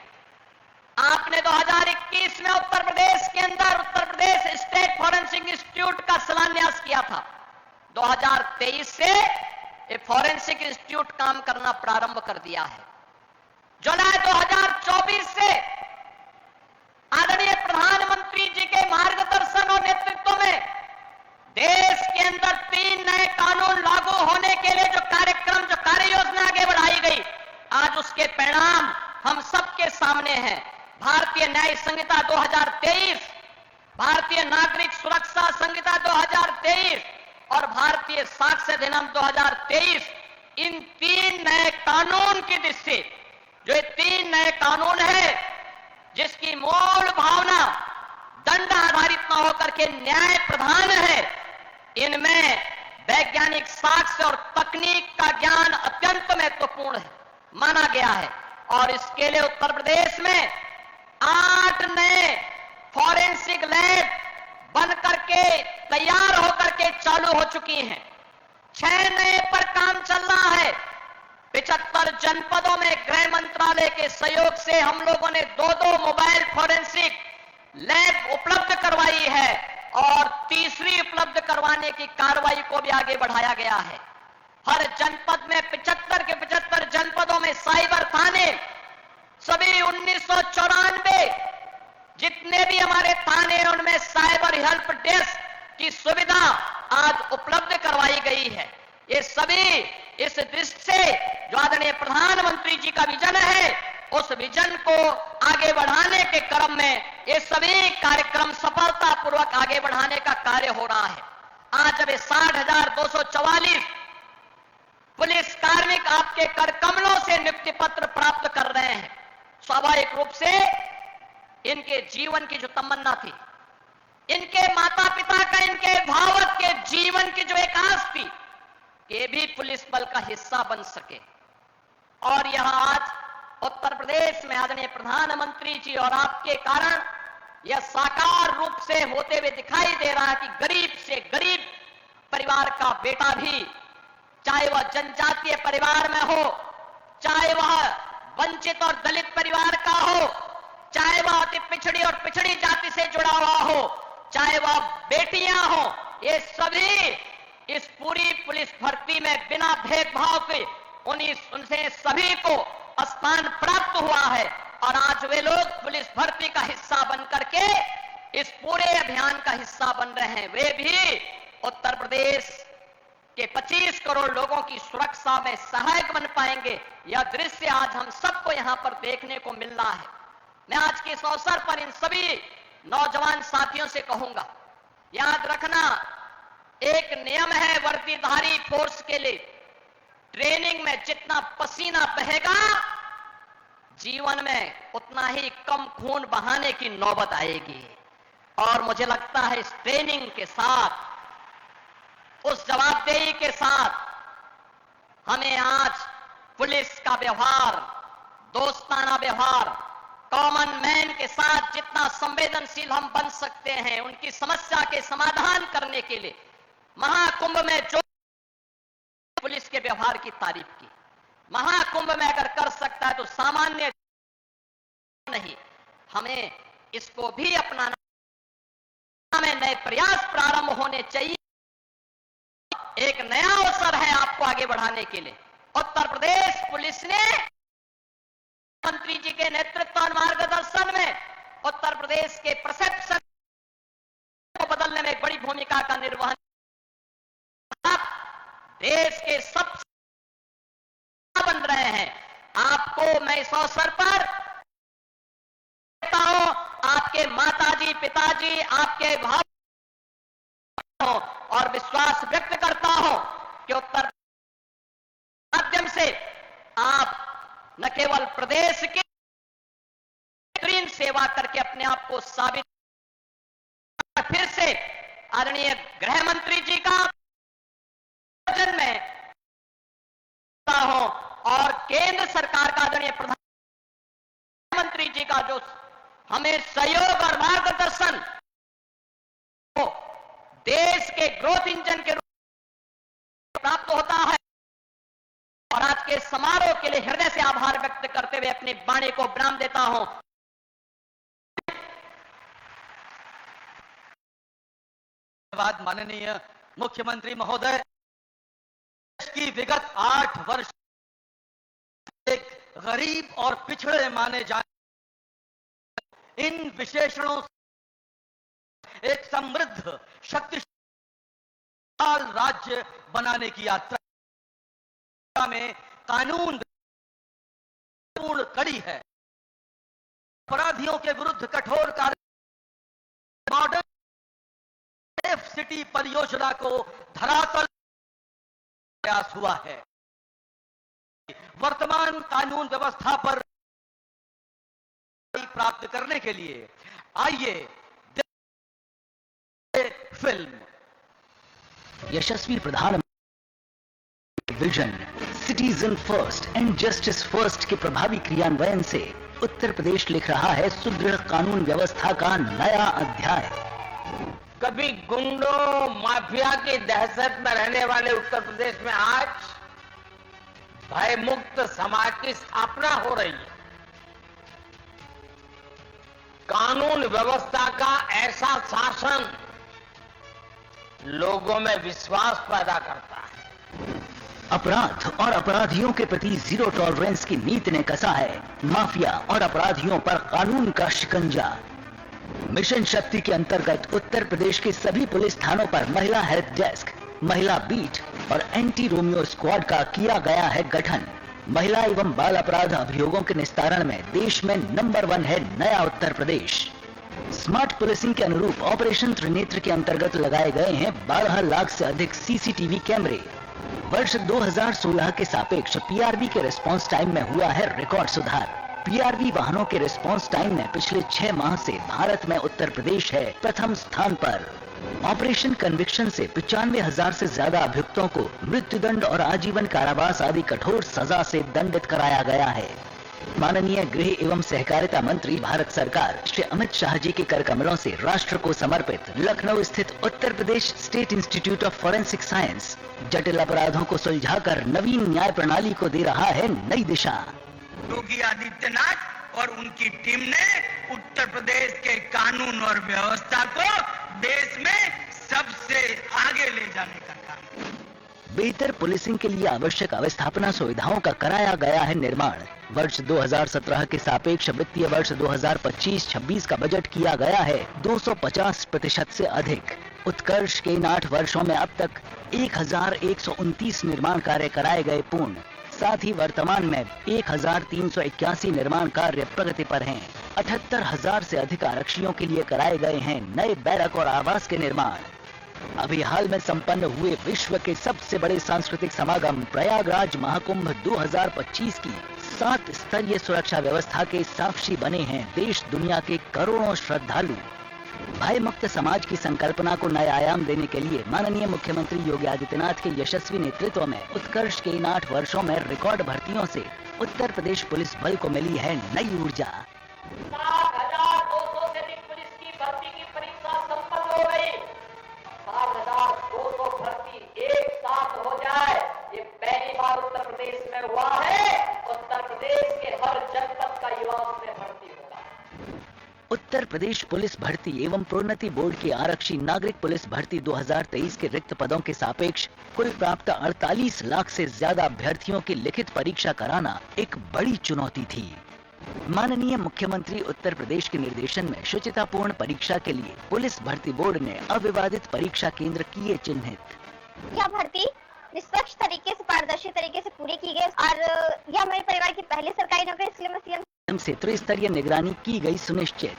आपने 2021 में उत्तर प्रदेश के अंदर उत्तर प्रदेश स्टेट फॉरेंसिक इंस्टीट्यूट का शिलान्यास किया था। 2023 से ये फॉरेंसिक इंस्टीट्यूट काम करना प्रारंभ कर दिया है। जुलाई 2024 से आदरणीय प्रधानमंत्री जी के मार्गदर्शन और नेतृत्व में देश के अंदर 3 नए कानून लागू होने के लिए जो कार्यक्रम, जो कार्य योजना आगे बढ़ाई गई, आज उसके परिणाम हम सबके सामने हैं। भारतीय न्याय संहिता 2023, भारतीय नागरिक सुरक्षा संहिता 2023 और भारतीय साक्ष्य अधिनियम 2023, इन 3 नए कानून की दृष्टि जो ये 3 नए कानून है, जिसकी मूल भावना दंड आधारित न होकर के न्याय प्रधान है, इनमें वैज्ञानिक साक्ष्य और तकनीक का ज्ञान अत्यंत महत्वपूर्ण है माना गया है। और इसके लिए उत्तर प्रदेश में 8 नए फॉरेंसिक लैब बन करके तैयार होकर के चालू हो चुकी हैं। 6 नए पर काम चल रहा है। 75 जनपदों में गृह मंत्रालय के सहयोग से हम लोगों ने 2-2 मोबाइल फॉरेंसिक लैब उपलब्ध करवाई है और तीसरी उपलब्ध करवाने की कार्रवाई को भी आगे बढ़ाया गया है। हर जनपद में 75 के 75 जनपदों में साइबर थाने, सभी 1994 जितने भी हमारे थाने हैं उनमें साइबर हेल्प डेस्क की सुविधा आज उपलब्ध करवाई गई है। ये सभी इस दृष्टि से जो आदरणीय प्रधानमंत्री जी का विजन है, उस विजन को आगे बढ़ाने के क्रम में ये सभी कार्यक्रम सफलतापूर्वक आगे बढ़ाने का कार्य हो रहा है। आज जब 60,244 पुलिस कार्मिक आपके कर कमलों से नियुक्ति पत्र प्राप्त कर रहे हैं, स्वाभाविक रूप से इनके जीवन की जो तमन्ना थी, इनके माता पिता का, इनके भावक के जीवन की जो एक आस थी, ये भी पुलिस बल का हिस्सा बन सके। और यह आज उत्तर प्रदेश में आदरणीय प्रधानमंत्री जी और आपके कारण यह साकार रूप से होते हुए दिखाई दे रहा है कि गरीब से गरीब परिवार का बेटा भी, चाहे वह जनजातीय परिवार में हो, चाहे वह वंचित और दलित परिवार का हो, चाहे वह अति पिछड़ी और पिछड़ी जाति से जुड़ा हुआ हो, चाहे वह बेटियां हो, ये सभी इस पूरी पुलिस भर्ती में बिना भेदभाव के उनसे सभी को स्थान प्राप्त हुआ है। और आज वे लोग पुलिस भर्ती का हिस्सा बन करके इस पूरे अभियान का हिस्सा बन रहे हैं। वे भी उत्तर प्रदेश के 25 करोड़ लोगों की सुरक्षा में सहायक बन पाएंगे। यह दृश्य आज हम सबको यहां पर देखने को मिल रहा है। मैं आज के इस अवसर पर इन सभी नौजवान साथियों से कहूंगा, याद रखना, एक नियम है वर्दीधारी फोर्स के लिए, ट्रेनिंग में जितना पसीना बहेगा जीवन में उतना ही कम खून बहाने की नौबत आएगी। और मुझे लगता है इस ट्रेनिंग के साथ, उस जवाबदेही के साथ हमें आज पुलिस का व्यवहार, दोस्ताना व्यवहार, कॉमन मैन के साथ जितना संवेदनशील हम बन सकते हैं, उनकी समस्या के समाधान करने के लिए महाकुंभ में जो पुलिस के व्यवहार की तारीफ की, महाकुंभ में अगर कर सकता है तो सामान्य नहीं, हमें इसको भी अपनाना में नए प्रयास प्रारंभ होने चाहिए। एक नया अवसर है आपको आगे बढ़ाने के लिए। उत्तर प्रदेश पुलिस ने मंत्री जी के नेतृत्व और मार्गदर्शन में उत्तर प्रदेश के परसेप्शन को बदलने में एक बड़ी भूमिका का निर्वहन, देश के सबसे बन रहे हैं। आपको मैं इस अवसर पर कहता हूं, आपके माताजी, पिताजी, आपके भाव और विश्वास व्यक्त करता हूं कि उत्तर माध्यम से आप न केवल प्रदेश की बेहतरीन सेवा करके अपने आप को साबित, फिर से आदरणीय गृह मंत्री जी का में हूं और केंद्र सरकार का आदरणीय प्रधानमंत्री जी का जो हमें सहयोग और मार्गदर्शन देश के ग्रोथ इंजन के रूप में प्राप्त होता है। और आज के समारोह के लिए हृदय से आभार व्यक्त करते हुए अपनी वाणी को विराम देता हूं। धन्यवाद माननीय मुख्यमंत्री महोदय। देश की विगत 8 वर्ष एक गरीब और पिछड़े माने जाने इन विशेषणों से एक समृद्ध शक्तिशाली राज्य बनाने की यात्रा में कानून पूर्ण कड़ी है। अपराधियों के विरुद्ध कठोर कार्य मॉडर्न सेफ सिटी परियोजना को धरातल प्रयास हुआ है। वर्तमान कानून व्यवस्था पर प्राप्त करने के लिए आइए फिल्म। यशस्वी प्रधानमंत्री vision citizen first and justice first के प्रभावी क्रियान्वयन से उत्तर प्रदेश लिख रहा है सुदृढ़ कानून व्यवस्था का नया अध्याय। कभी गुंडों माफिया की दहशत में रहने वाले उत्तर प्रदेश में आज भय मुक्त समाज की स्थापना हो रही है। कानून व्यवस्था का ऐसा शासन लोगों में विश्वास पैदा करता है। अपराध और अपराधियों के प्रति जीरो टॉलरेंस की नीति ने कसा है माफिया और अपराधियों पर कानून का शिकंजा। मिशन शक्ति के अंतर्गत उत्तर प्रदेश के सभी पुलिस थानों पर महिला हेल्प डेस्क, महिला बीट और एंटी रोमियो स्क्वाड का किया गया है गठन। महिला एवं बाल अपराध अभियोगों के निस्तारण में देश में नंबर 1 है नया उत्तर प्रदेश। स्मार्ट पुलिसिंग के अनुरूप ऑपरेशन त्रिनेत्र के अंतर्गत लगाए गए हैं 12 लाख से अधिक सीसीटीवी कैमरे। वर्ष 2016 के सापेक्ष पीआरवी के रिस्पांस टाइम में हुआ है रिकॉर्ड सुधार। पीआरवी वाहनों के रिस्पांस टाइम में पिछले 6 माह से भारत में उत्तर प्रदेश है प्रथम स्थान पर। ऑपरेशन कन्विक्शन से 95,000 से ज्यादा अभियुक्तों को मृत्युदंड और आजीवन कारावास आदि कठोर सजा से दंडित कराया गया है। माननीय गृह एवं सहकारिता मंत्री भारत सरकार श्री अमित शाह जी के कर कमलों से राष्ट्र को समर्पित लखनऊ स्थित Uttar Pradesh state institute of forensic science जटिल अपराधों को सुलझाकर नवीन न्याय प्रणाली को दे रहा है नई दिशा। योगी आदित्यनाथ और उनकी टीम ने उत्तर प्रदेश के कानून और व्यवस्था को देश में सबसे आगे ले जाने का काम। बेहतर पुलिसिंग के लिए आवश्यक अवस्थापना सुविधाओं का कराया गया है निर्माण। वर्ष 2017 के सापेक्ष वित्तीय वर्ष 2025-26 का बजट किया गया है 250% से अधिक। उत्कर्ष के इन 8 वर्षों में अब तक 1129 निर्माण कार्य कराए गए पूर्ण। साथ ही वर्तमान में 1381 निर्माण कार्य प्रगति पर हैं। 78,000 से अधिक आरक्षियों के लिए कराए गए हैं नए बैरक और आवास के निर्माण। अभी हाल में संपन्न हुए विश्व के सबसे बड़े सांस्कृतिक समागम प्रयागराज महाकुंभ 2025 की 7 स्तरीय सुरक्षा व्यवस्था के साक्षी बने हैं देश दुनिया के करोड़ों श्रद्धालु। भय मुक्त समाज की संकल्पना को नए आयाम देने के लिए माननीय मुख्यमंत्री योगी आदित्यनाथ के यशस्वी नेतृत्व में उत्कर्ष के इन 8 वर्षों में रिकॉर्ड भर्तियों से उत्तर प्रदेश पुलिस बल को मिली है नई ऊर्जा। 7,200 से अधिक पुलिस की भर्ती की परीक्षा संपन्न हो गई। 7,200 भर्ती एक साथ हो जाए, ये पहली बार उत्तर प्रदेश में हुआ है। उत्तर प्रदेश के हर जनपद का युवा उसमें भर्ती होगा। उत्तर प्रदेश पुलिस भर्ती एवं प्रोन्नति बोर्ड के आरक्षी नागरिक पुलिस भर्ती 2023 के रिक्त पदों के सापेक्ष कुल प्राप्त 48 लाख से ज्यादा अभ्यर्थियों की लिखित परीक्षा कराना एक बड़ी चुनौती थी। माननीय मुख्यमंत्री उत्तर प्रदेश के निर्देशन में शुचितापूर्ण परीक्षा के लिए पुलिस भर्ती बोर्ड ने अविवादित परीक्षा केंद्र किए चिन्हित। यह भर्ती निष्पक्ष तरीके से पारदर्शी तरीके से पूरी की गई और यह मेरे परिवार की पहली सरकारी नौकरी, इसलिए मैं सीएम से त्रिस्तरीय निगरानी की गई सुनिश्चित।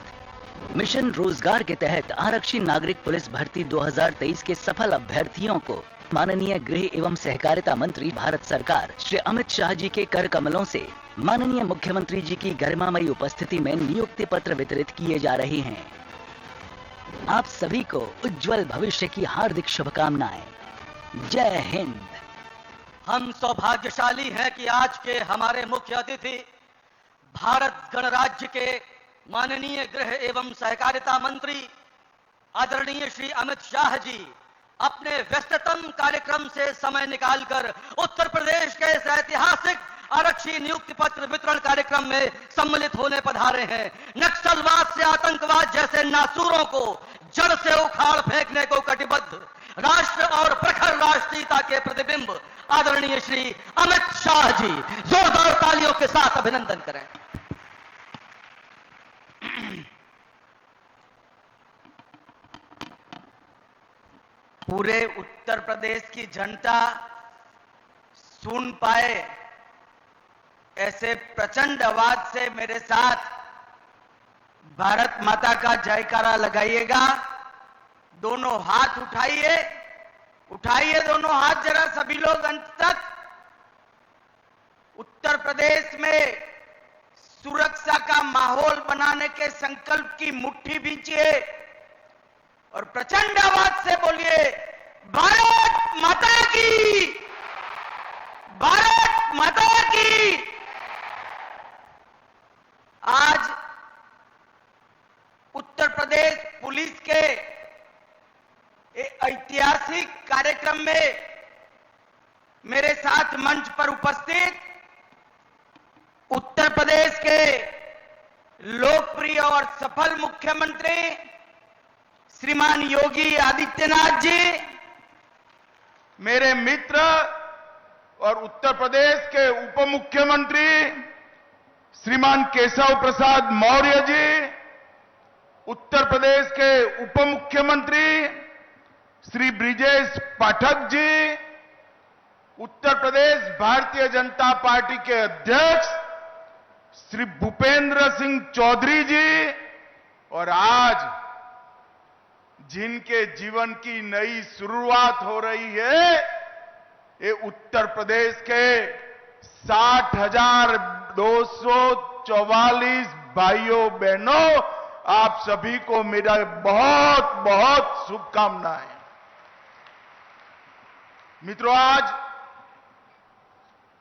मिशन रोजगार के तहत आरक्षी नागरिक पुलिस भर्ती 2023 के सफल अभ्यर्थियों को माननीय गृह एवं सहकारिता मंत्री भारत सरकार श्री अमित शाह जी के कर कमलों से माननीय मुख्यमंत्री जी की गरिमामयी उपस्थिति में नियुक्ति पत्र वितरित किए जा रहे हैं। आप सभी को उज्जवल भविष्य की हार्दिक शुभकामनाएं। जय हिंद। हम सौभाग्यशाली हैं कि आज के हमारे मुख्य अतिथि भारत गणराज्य के माननीय गृह एवं सहकारिता मंत्री आदरणीय श्री अमित शाह जी अपने व्यस्ततम कार्यक्रम से समय निकालकर उत्तर प्रदेश के इस ऐतिहासिक आरक्षी नियुक्ति पत्र वितरण कार्यक्रम में सम्मिलित होने पधारे हैं। नक्सलवाद से आतंकवाद जैसे नासूरों को जड़ से उखाड़ फेंकने को कटिबद्ध राष्ट्र और प्रखर राष्ट्रीयता के प्रतिबिंब आदरणीय श्री अमित शाह जी, जोरदार तालियों के साथ अभिनंदन करें। पूरे उत्तर प्रदेश की जनता सुन पाए ऐसे प्रचंड आवाज से मेरे साथ भारत माता का जयकारा लगाइएगा। दोनों हाथ उठाइए, उठाइए दोनों हाथ जरा सभी लोग अंत तक। उत्तर प्रदेश में सुरक्षा का माहौल बनाने के संकल्प की मुट्ठी भींचिए और प्रचंड आवाज से बोलिए, भारत माता की, भारत माता की। आज उत्तर प्रदेश पुलिस के ऐतिहासिक कार्यक्रम में मेरे साथ मंच पर उपस्थित उत्तर प्रदेश के लोकप्रिय और सफल मुख्यमंत्री श्रीमान योगी आदित्यनाथ जी, मेरे मित्र और उत्तर प्रदेश के उप मुख्यमंत्री श्रीमान केशव प्रसाद मौर्य जी, उत्तर प्रदेश के उप मुख्यमंत्री श्री ब्रिजेश पाठक जी, उत्तर प्रदेश भारतीय जनता पार्टी के अध्यक्ष श्री भूपेंद्र सिंह चौधरी जी, और आज जिनके जीवन की नई शुरुआत हो रही है, ये उत्तर प्रदेश के 60,244 भाइयों बहनों, आप सभी को मेरा बहुत बहुत शुभकामनाएं। मित्रों, आज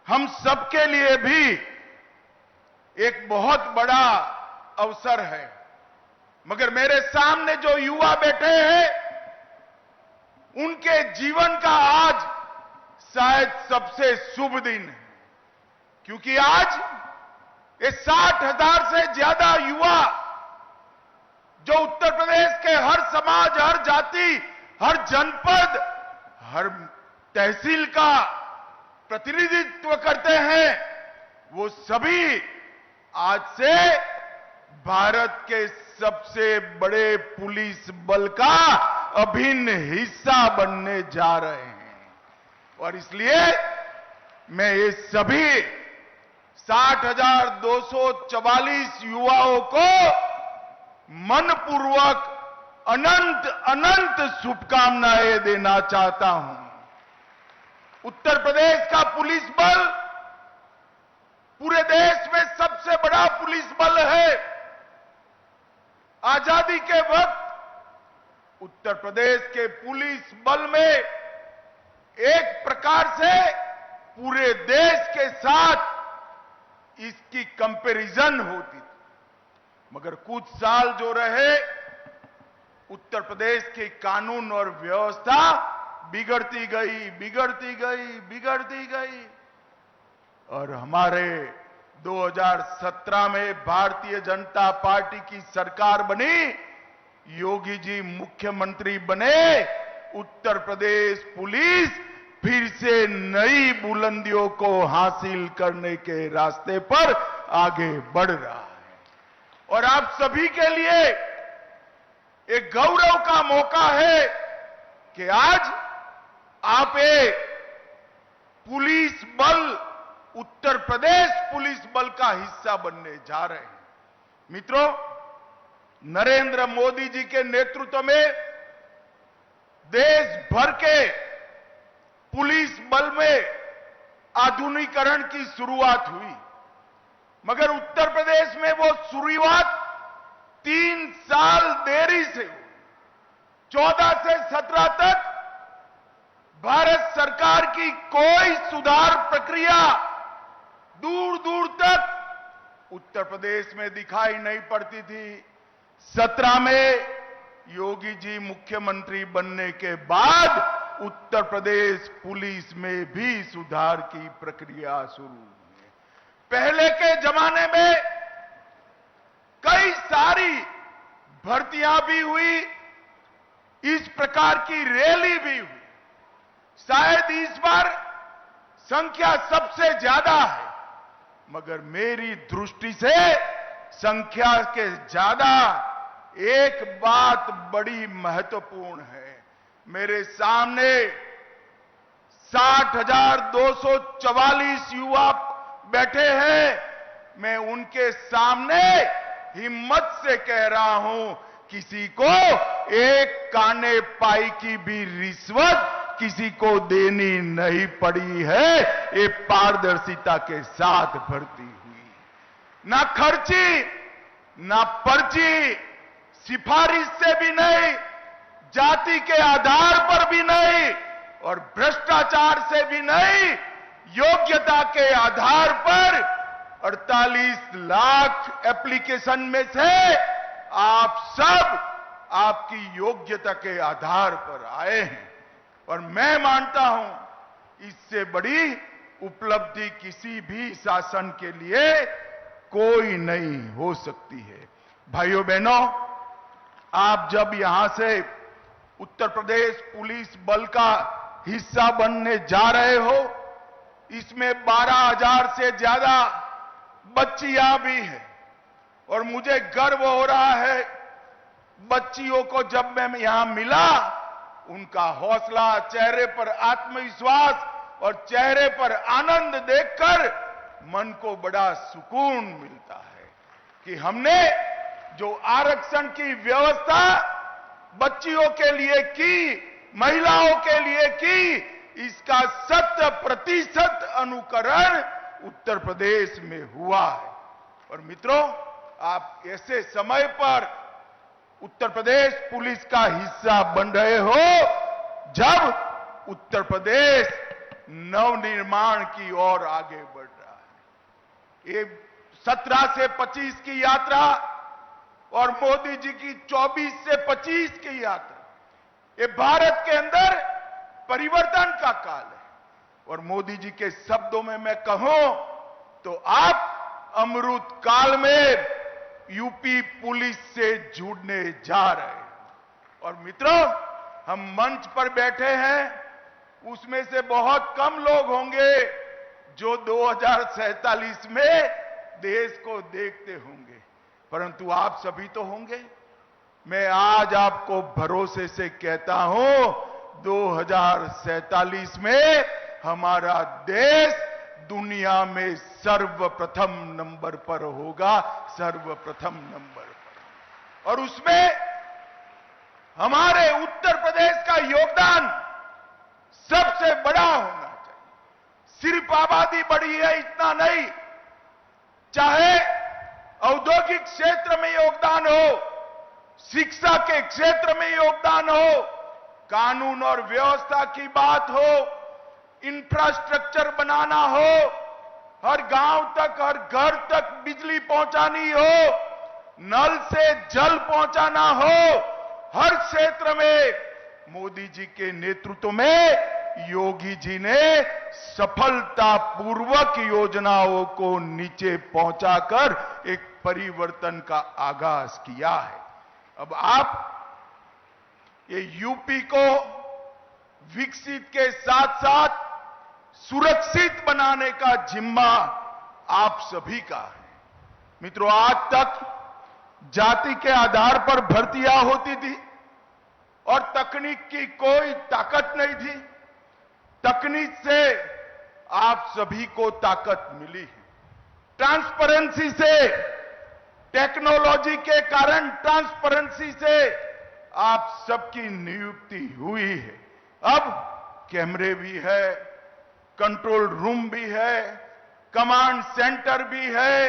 हम सबके लिए भी एक बहुत बड़ा अवसर है, मगर मेरे सामने जो युवा बैठे हैं, उनके जीवन का आज शायद सबसे शुभ दिन है, क्योंकि आज ये 60,000 से ज्यादा युवा जो उत्तर प्रदेश के हर समाज, हर जाति, हर जनपद, हर तहसील का प्रतिनिधित्व करते हैं, वो सभी आज से भारत के सबसे बड़े पुलिस बल का अभिन्न हिस्सा बनने जा रहे हैं। और इसलिए मैं ये सभी 60,244 युवाओं को मनपूर्वक अनंत अनंत शुभकामनाएं देना चाहता हूं। उत्तर प्रदेश का पुलिस बल पूरे देश में सबसे बड़ा पुलिस बल है। आजादी के वक्त उत्तर प्रदेश के पुलिस बल में एक प्रकार से पूरे देश के साथ इसकी कंपैरिजन होती थी, मगर कुछ साल जो रहे, उत्तर प्रदेश की कानून और व्यवस्था बिगड़ती गई, बिगड़ती गई, बिगड़ती गई, और हमारे 2017 में भारतीय जनता पार्टी की सरकार बनी, योगी जी मुख्यमंत्री बने, उत्तर प्रदेश पुलिस फिर से नई बुलंदियों को हासिल करने के रास्ते पर आगे बढ़ रहा है। और आप सभी के लिए एक गौरव का मौका है कि आज आप एक पुलिस बल, उत्तर प्रदेश पुलिस बल का हिस्सा बनने जा रहे हैं। मित्रों, नरेंद्र मोदी जी के नेतृत्व में देश भर के पुलिस बल में आधुनिकीकरण की शुरुआत हुई, मगर उत्तर प्रदेश में वो शुरुआत 3 साल देरी से हुई। 14 से 17 तक भारत सरकार की कोई सुधार प्रक्रिया दूर दूर तक उत्तर प्रदेश में दिखाई नहीं पड़ती थी। 17 में योगी जी मुख्यमंत्री बनने के बाद उत्तर प्रदेश पुलिस में भी सुधार की प्रक्रिया शुरू हुई है। पहले के जमाने में कई सारी भर्तियां भी हुई, इस प्रकार की रैली भी हुई। शायद इस बार संख्या सबसे ज्यादा है, मगर मेरी दृष्टि से संख्या के ज्यादा एक बात बड़ी महत्वपूर्ण है। मेरे सामने 60,244 युवा बैठे हैं। मैं उनके सामने हिम्मत से कह रहा हूं, किसी को एक काने पाई की भी रिश्वत किसी को देनी नहीं पड़ी है। ये पारदर्शिता के साथ भर्ती हुई, ना खर्ची, ना पर्ची, सिफारिश से भी नहीं, जाति के आधार पर भी नहीं और भ्रष्टाचार से भी नहीं, योग्यता के आधार पर 48 लाख एप्लीकेशन में से आप सब आपकी योग्यता के आधार पर आए हैं और मैं मानता हूं इससे बड़ी उपलब्धि किसी भी शासन के लिए कोई नहीं हो सकती है। भाइयों बहनों, आप जब यहां से उत्तर प्रदेश पुलिस बल का हिस्सा बनने जा रहे हो, इसमें 12,000 से ज्यादा बच्चियां भी हैं और मुझे गर्व हो रहा है। बच्चियों को जब मैं यहां मिला, उनका हौसला, चेहरे पर आत्मविश्वास और चेहरे पर आनंद देखकर मन को बड़ा सुकून मिलता है कि हमने जो आरक्षण की व्यवस्था बच्चियों के लिए की, महिलाओं के लिए की, इसका 100% अनुकरण उत्तर प्रदेश में हुआ है। और मित्रों, आप ऐसे समय पर उत्तर प्रदेश पुलिस का हिस्सा बन रहे हो जब उत्तर प्रदेश नवनिर्माण की ओर आगे बढ़ रहा है। ये 17 से 25 की यात्रा और मोदी जी की 24 से 25 की यात्रा, ये भारत के अंदर परिवर्तन का काल है। और मोदी जी के शब्दों में मैं कहूं तो आप अमृत काल में यूपी पुलिस से जुड़ने जा रहे हैं। और मित्रों, हम मंच पर बैठे हैं, उसमें से बहुत कम लोग होंगे जो 2047 में देश को देखते होंगे, परंतु आप सभी तो होंगे। मैं आज आपको भरोसे से कहता हूं, 2047 में हमारा देश दुनिया में सर्वप्रथम नंबर पर होगा, सर्वप्रथम नंबर पर। और उसमें हमारे उत्तर प्रदेश का योगदान सबसे बड़ा होना चाहिए। सिर्फ आबादी बढ़ी है इतना नहीं, चाहे औद्योगिक क्षेत्र में योगदान हो, शिक्षा के क्षेत्र में योगदान हो, कानून और व्यवस्था की बात हो, इंफ्रास्ट्रक्चर बनाना हो, हर गांव तक, हर घर तक बिजली पहुंचानी हो, नल से जल पहुंचाना हो, हर क्षेत्र में मोदी जी के नेतृत्व में योगी जी ने सफलतापूर्वक योजनाओं को नीचे पहुंचाकर एक परिवर्तन का आगाज किया है। अब आप ये यूपी को विकसित के साथ साथ सुरक्षित बनाने का जिम्मा आप सभी का है। मित्रों, आज तक जाति के आधार पर भर्तियां होती थी और तकनीक की कोई ताकत नहीं थी। तकनीक से आप सभी को ताकत मिली है। ट्रांसपेरेंसी से, टेक्नोलॉजी के कारण ट्रांसपेरेंसी से आप सबकी नियुक्ति हुई है। अब कैमरे भी है, कंट्रोल रूम भी है, कमांड सेंटर भी है,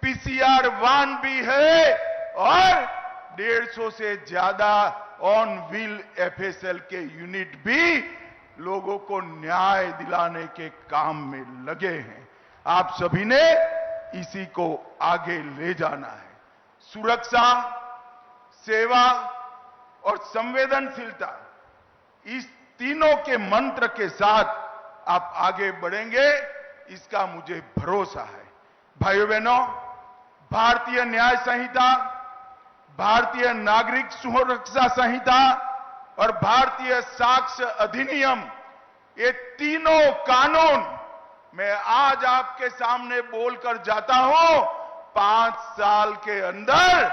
पीसीआर वाहन भी है और 150 से ज्यादा ऑन व्हील एफएसएल के यूनिट भी लोगों को न्याय दिलाने के काम में लगे हैं। आप सभी ने इसी को आगे ले जाना है। सुरक्षा, सेवा और संवेदनशीलता, इस तीनों के मंत्र के साथ आप आगे बढ़ेंगे, इसका मुझे भरोसा है। भाइयों बहनों, भारतीय न्याय संहिता, भारतीय नागरिक सुरक्षा संहिता और भारतीय साक्ष्य अधिनियम, ये तीनों कानून मैं आज आपके सामने बोलकर जाता हूं, 5 साल के अंदर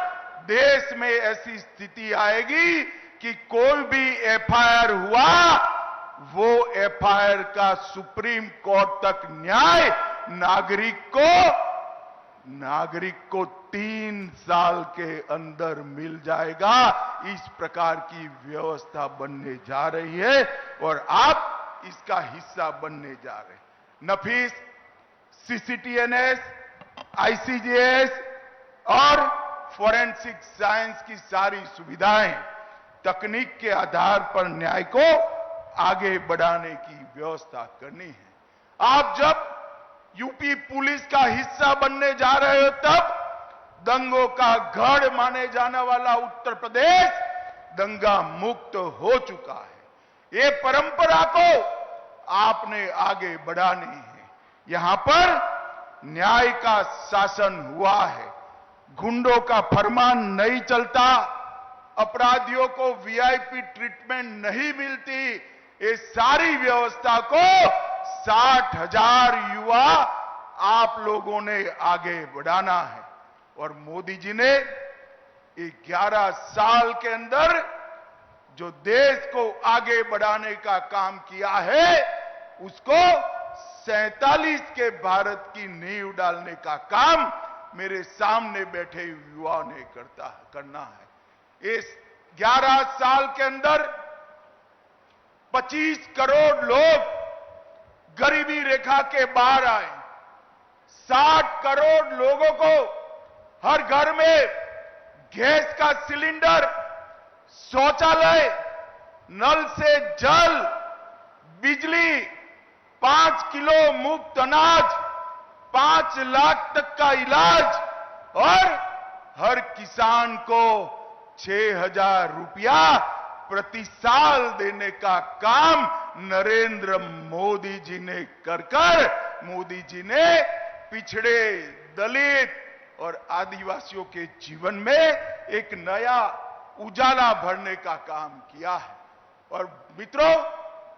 देश में ऐसी स्थिति आएगी कि कोई भी एफआईआर हुआ, वो एफआईआर का सुप्रीम कोर्ट तक न्याय नागरिक को 3 साल के अंदर मिल जाएगा। इस प्रकार की व्यवस्था बनने जा रही है और आप इसका हिस्सा बनने जा रहे हैं। नफीस, सीसीटीएनएस, आईसीजेएस और फोरेंसिक साइंस की सारी सुविधाएं तकनीक के आधार पर न्याय को आगे बढ़ाने की व्यवस्था करनी है। आप जब यूपी पुलिस का हिस्सा बनने जा रहे हो, तब दंगों का गढ़ माने जाने वाला उत्तर प्रदेश दंगा मुक्त हो चुका है। ये परंपरा को आपने आगे बढ़ानी है। यहां पर न्याय का शासन हुआ है, गुंडों का फरमान नहीं चलता, अपराधियों को वीआईपी ट्रीटमेंट नहीं मिलती। ये सारी व्यवस्था को 60,000 युवा आप लोगों ने आगे बढ़ाना है और मोदी जी ने 11 साल के अंदर जो देश को आगे बढ़ाने का काम किया है, उसको 47 के भारत की नींव डालने का काम मेरे सामने बैठे युवाओं ने करना है। इस 11 साल के अंदर 25 करोड़ लोग गरीबी रेखा के बाहर आए, 60 करोड़ लोगों को हर घर में गैस का सिलेंडर, शौचालय, नल से जल, बिजली, 5 किलो मुफ्त अनाज, 5 लाख तक का इलाज और हर किसान को 6,000 रुपया प्रति साल देने का काम नरेंद्र मोदी जी ने मोदी जी ने पिछड़े, दलित और आदिवासियों के जीवन में एक नया उजाला भरने का काम किया है। और मित्रों,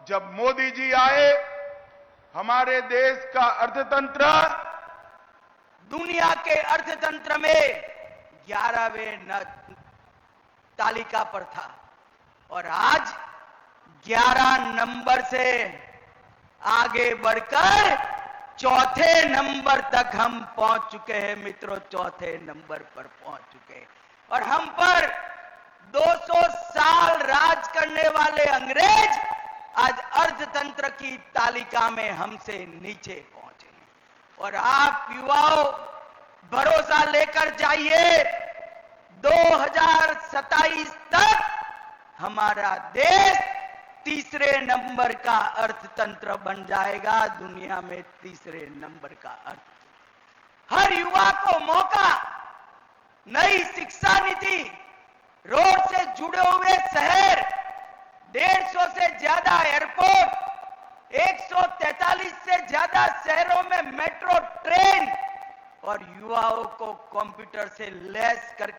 जब मोदी जी आए, हमारे देश का अर्थतंत्र दुनिया के अर्थतंत्र में 11वें तालिका पर था और आज 11 नंबर से आगे बढ़कर 4थे नंबर तक हम पहुंच चुके हैं मित्रों, 4थे नंबर पर पहुंच चुके हैं। और हम पर 200 साल राज करने वाले अंग्रेज आज अर्थतंत्र की तालिका में हमसे नीचे पहुंचे हैं। और आप युवाओं भरोसा लेकर जाइए, 2027 तक हमारा देश 3रे नंबर का अर्थतंत्र बन जाएगा, दुनिया में 3रे नंबर का अर्थतंत्र। हर युवा को मौका, नई शिक्षा नीति, रोड से जुड़े हुए शहर, 150 से ज्यादा एयरपोर्ट, 143 से ज्यादा शहरों में मेट्रो ट्रेन और युवाओं को कंप्यूटर से लैस कर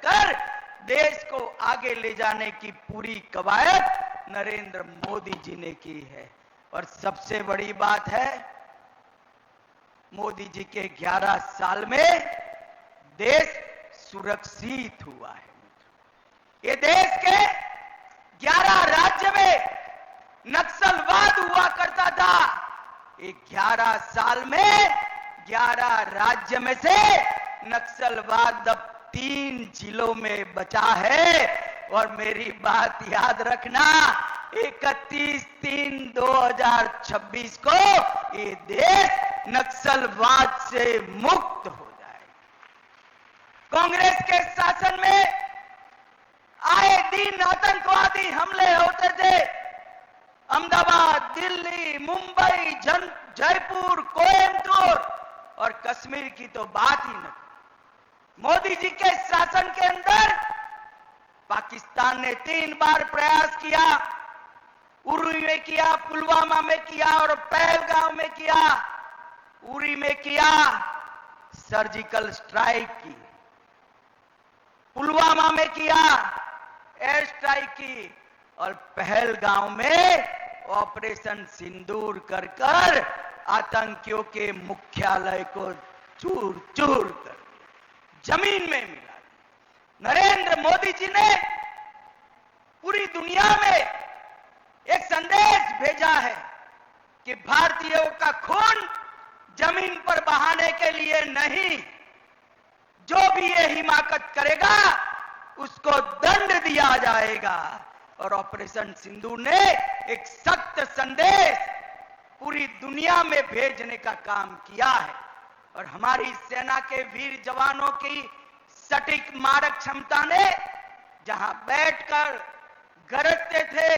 देश को आगे ले जाने की पूरी कवायद नरेंद्र मोदी जी ने की है। और सबसे बड़ी बात है, मोदी जी के 11 साल में देश सुरक्षित हुआ है। ये देश के 11 राज्य में नक्सलवाद हुआ करता था, ये 11 साल में 11 राज्य में से नक्सलवाद अब 3 जिलों में बचा है। और मेरी बात याद रखना, 31/3/2026 को ये देश नक्सलवाद से मुक्त हो जाएगा। कांग्रेस के शासन में आए दिन आतंकवादी हमले होते थे, अहमदाबाद, दिल्ली, मुंबई, जयपुर, कोयम्बटूर और कश्मीर की तो बात ही न। मोदी जी के शासन के अंदर पाकिस्तान ने 3 बार प्रयास किया, उरी में किया, पुलवामा में किया और पहलगाम में किया। उरी में किया, सर्जिकल स्ट्राइक की, पुलवामा में किया, एयर स्ट्राइक की, और पहलगाम में ऑपरेशन सिंदूर कर कर आतंकियों के मुख्यालय को चूर चूर कर जमीन में मिला। नरेंद्र मोदी जी ने पूरी दुनिया में एक संदेश भेजा है कि भारतीयों का खून जमीन पर बहाने के लिए नहीं, जो भी ये हिमाकत करेगा उसको दंड दिया जाएगा। और ऑपरेशन सिंदूर ने एक सख्त संदेश पूरी दुनिया में भेजने का काम किया है। और हमारी सेना के वीर जवानों की सटीक मारक क्षमता ने जहां बैठकर गरजते थे,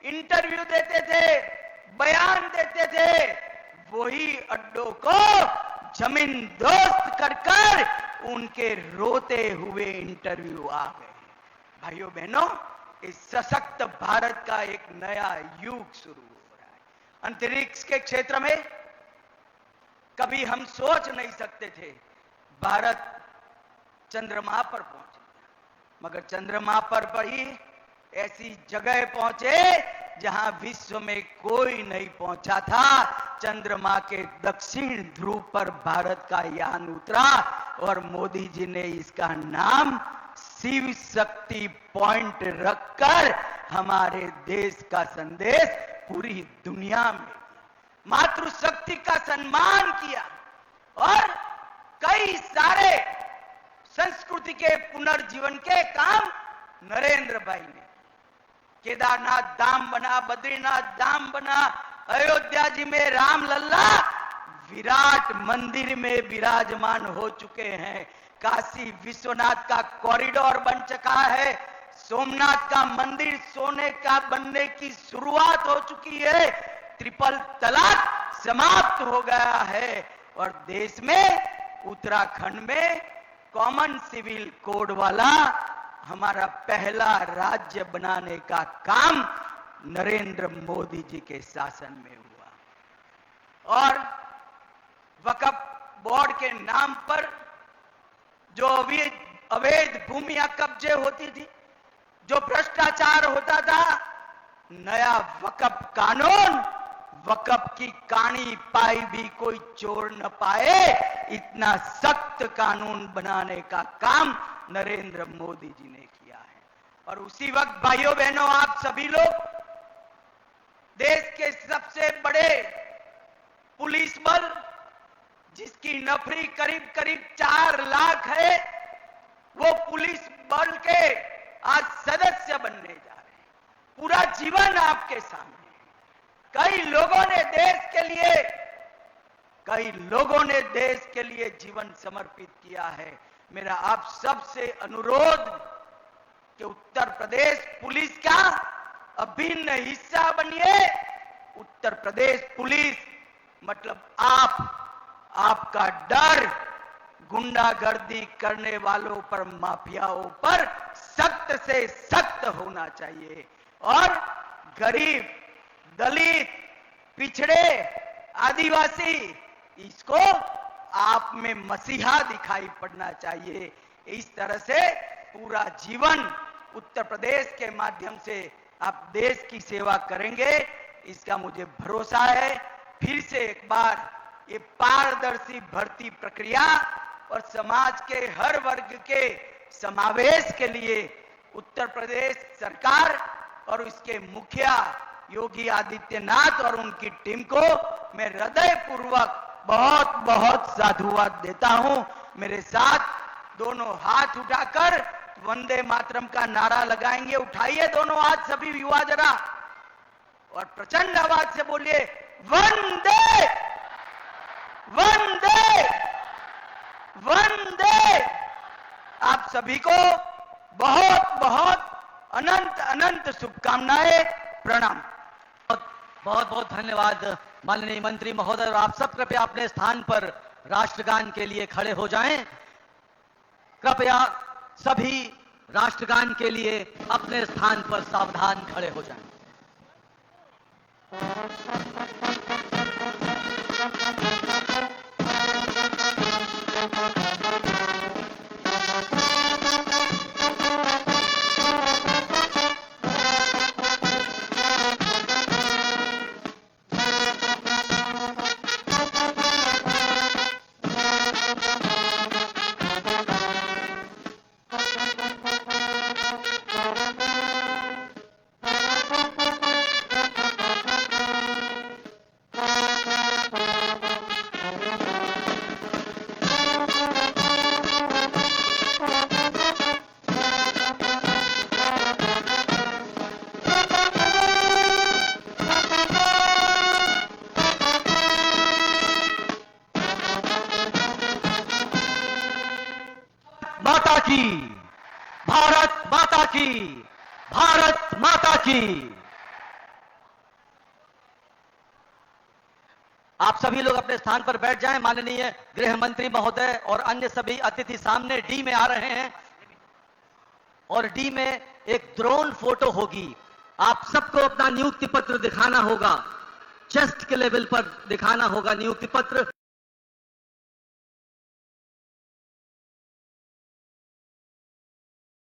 इंटरव्यू देते थे, बयान देते थे, वही अड्डों को जमीन दोस्त कर कर उनके रोते हुए इंटरव्यू आ गए। भाइयों बहनों, इस सशक्त भारत का एक नया युग शुरू हो रहा है। अंतरिक्ष के क्षेत्र में कभी हम सोच नहीं सकते थे भारत चंद्रमा पर पहुंचेगा, मगर चंद्रमा पर ही ऐसी जगह पहुंचे जहां विश्व में कोई नहीं पहुंचा था। चंद्रमा के दक्षिण ध्रुव पर भारत का यान उतरा और मोदी जी ने इसका नाम शिव शक्ति पॉइंट रखकर हमारे देश का संदेश पूरी दुनिया में, मातृशक्ति का सम्मान किया। और कई सारे संस्कृति के पुनर्जीवन के काम नरेंद्र भाई ने, केदारनाथ धाम बना, बद्रीनाथ धाम बना, अयोध्या जी में राम लल्ला विराट मंदिर में विराजमान हो चुके हैं, काशी विश्वनाथ का कॉरिडोर बन चुका है, सोमनाथ का मंदिर सोने का बनने की शुरुआत हो चुकी है, ट्रिपल तलाक समाप्त हो गया है, और देश में उत्तराखंड में कॉमन सिविल कोड वाला हमारा पहला राज्य बनाने का काम नरेंद्र मोदी जी के शासन में हुआ। और वक्फ बोर्ड के नाम पर जो अवैध भूमियां कब्जे होती थी, जो भ्रष्टाचार होता था, नया वक्फ कानून, वक्फ की कानी पाई भी कोई चोर न पाए, इतना सख्त कानून बनाने का काम नरेंद्र मोदी जी ने किया है। और उसी वक्त भाइयों बहनों, आप सभी लोग देश के सबसे बड़े पुलिस बल, जिसकी नफरी करीब करीब 4 लाख है, वो पुलिस बल के आज सदस्य बनने जा रहे हैं। पूरा जीवन आपके सामने। कई लोगों ने देश के लिए जीवन समर्पित किया है। मेरा आप सबसे अनुरोध कि उत्तर प्रदेश पुलिस का अभिन्न हिस्सा बनिए। उत्तर प्रदेश पुलिस मतलब आपका डर गुंडागर्दी करने वालों पर, माफियाओं पर सख्त से सख्त होना चाहिए। और गरीब, दलित, पिछड़े, आदिवासी, इसको आप में मसीहा दिखाई पड़ना चाहिए। इस तरह से पूरा जीवन उत्तर प्रदेश के माध्यम से आप देश की सेवा करेंगे, इसका मुझे भरोसा है। फिर से एक बार ये पारदर्शी भर्ती प्रक्रिया और समाज के हर वर्ग के समावेश के लिए उत्तर प्रदेश सरकार और इसके मुखिया योगी आदित्यनाथ और उनकी टीम को मैं हृदयपूर्वक बहुत बहुत साधुवाद देता हूं। मेरे साथ दोनों हाथ उठाकर वंदे मातरम का नारा लगाएंगे। उठाइए दोनों हाथ सभी युवा जरा, और प्रचंड आवाज से बोलिए, वंदे वंदे वंदे। आप सभी को बहुत बहुत अनंत अनंत शुभकामनाएं, प्रणाम। बहुत बहुत धन्यवाद माननीय मंत्री महोदय। और आप सब कृपया अपने स्थान पर राष्ट्रगान के लिए खड़े हो जाएं। कृपया सभी राष्ट्रगान के लिए अपने स्थान पर सावधान खड़े हो जाएं। माता की, भारत माता की, भारत माता की। आप सभी लोग अपने स्थान पर बैठ जाएं। माननीय गृह मंत्री महोदय और अन्य सभी अतिथि सामने डी में आ रहे हैं और डी में एक ड्रोन फोटो होगी। आप सबको अपना नियुक्ति पत्र दिखाना होगा, चेस्ट के लेवल पर दिखाना होगा नियुक्ति पत्र।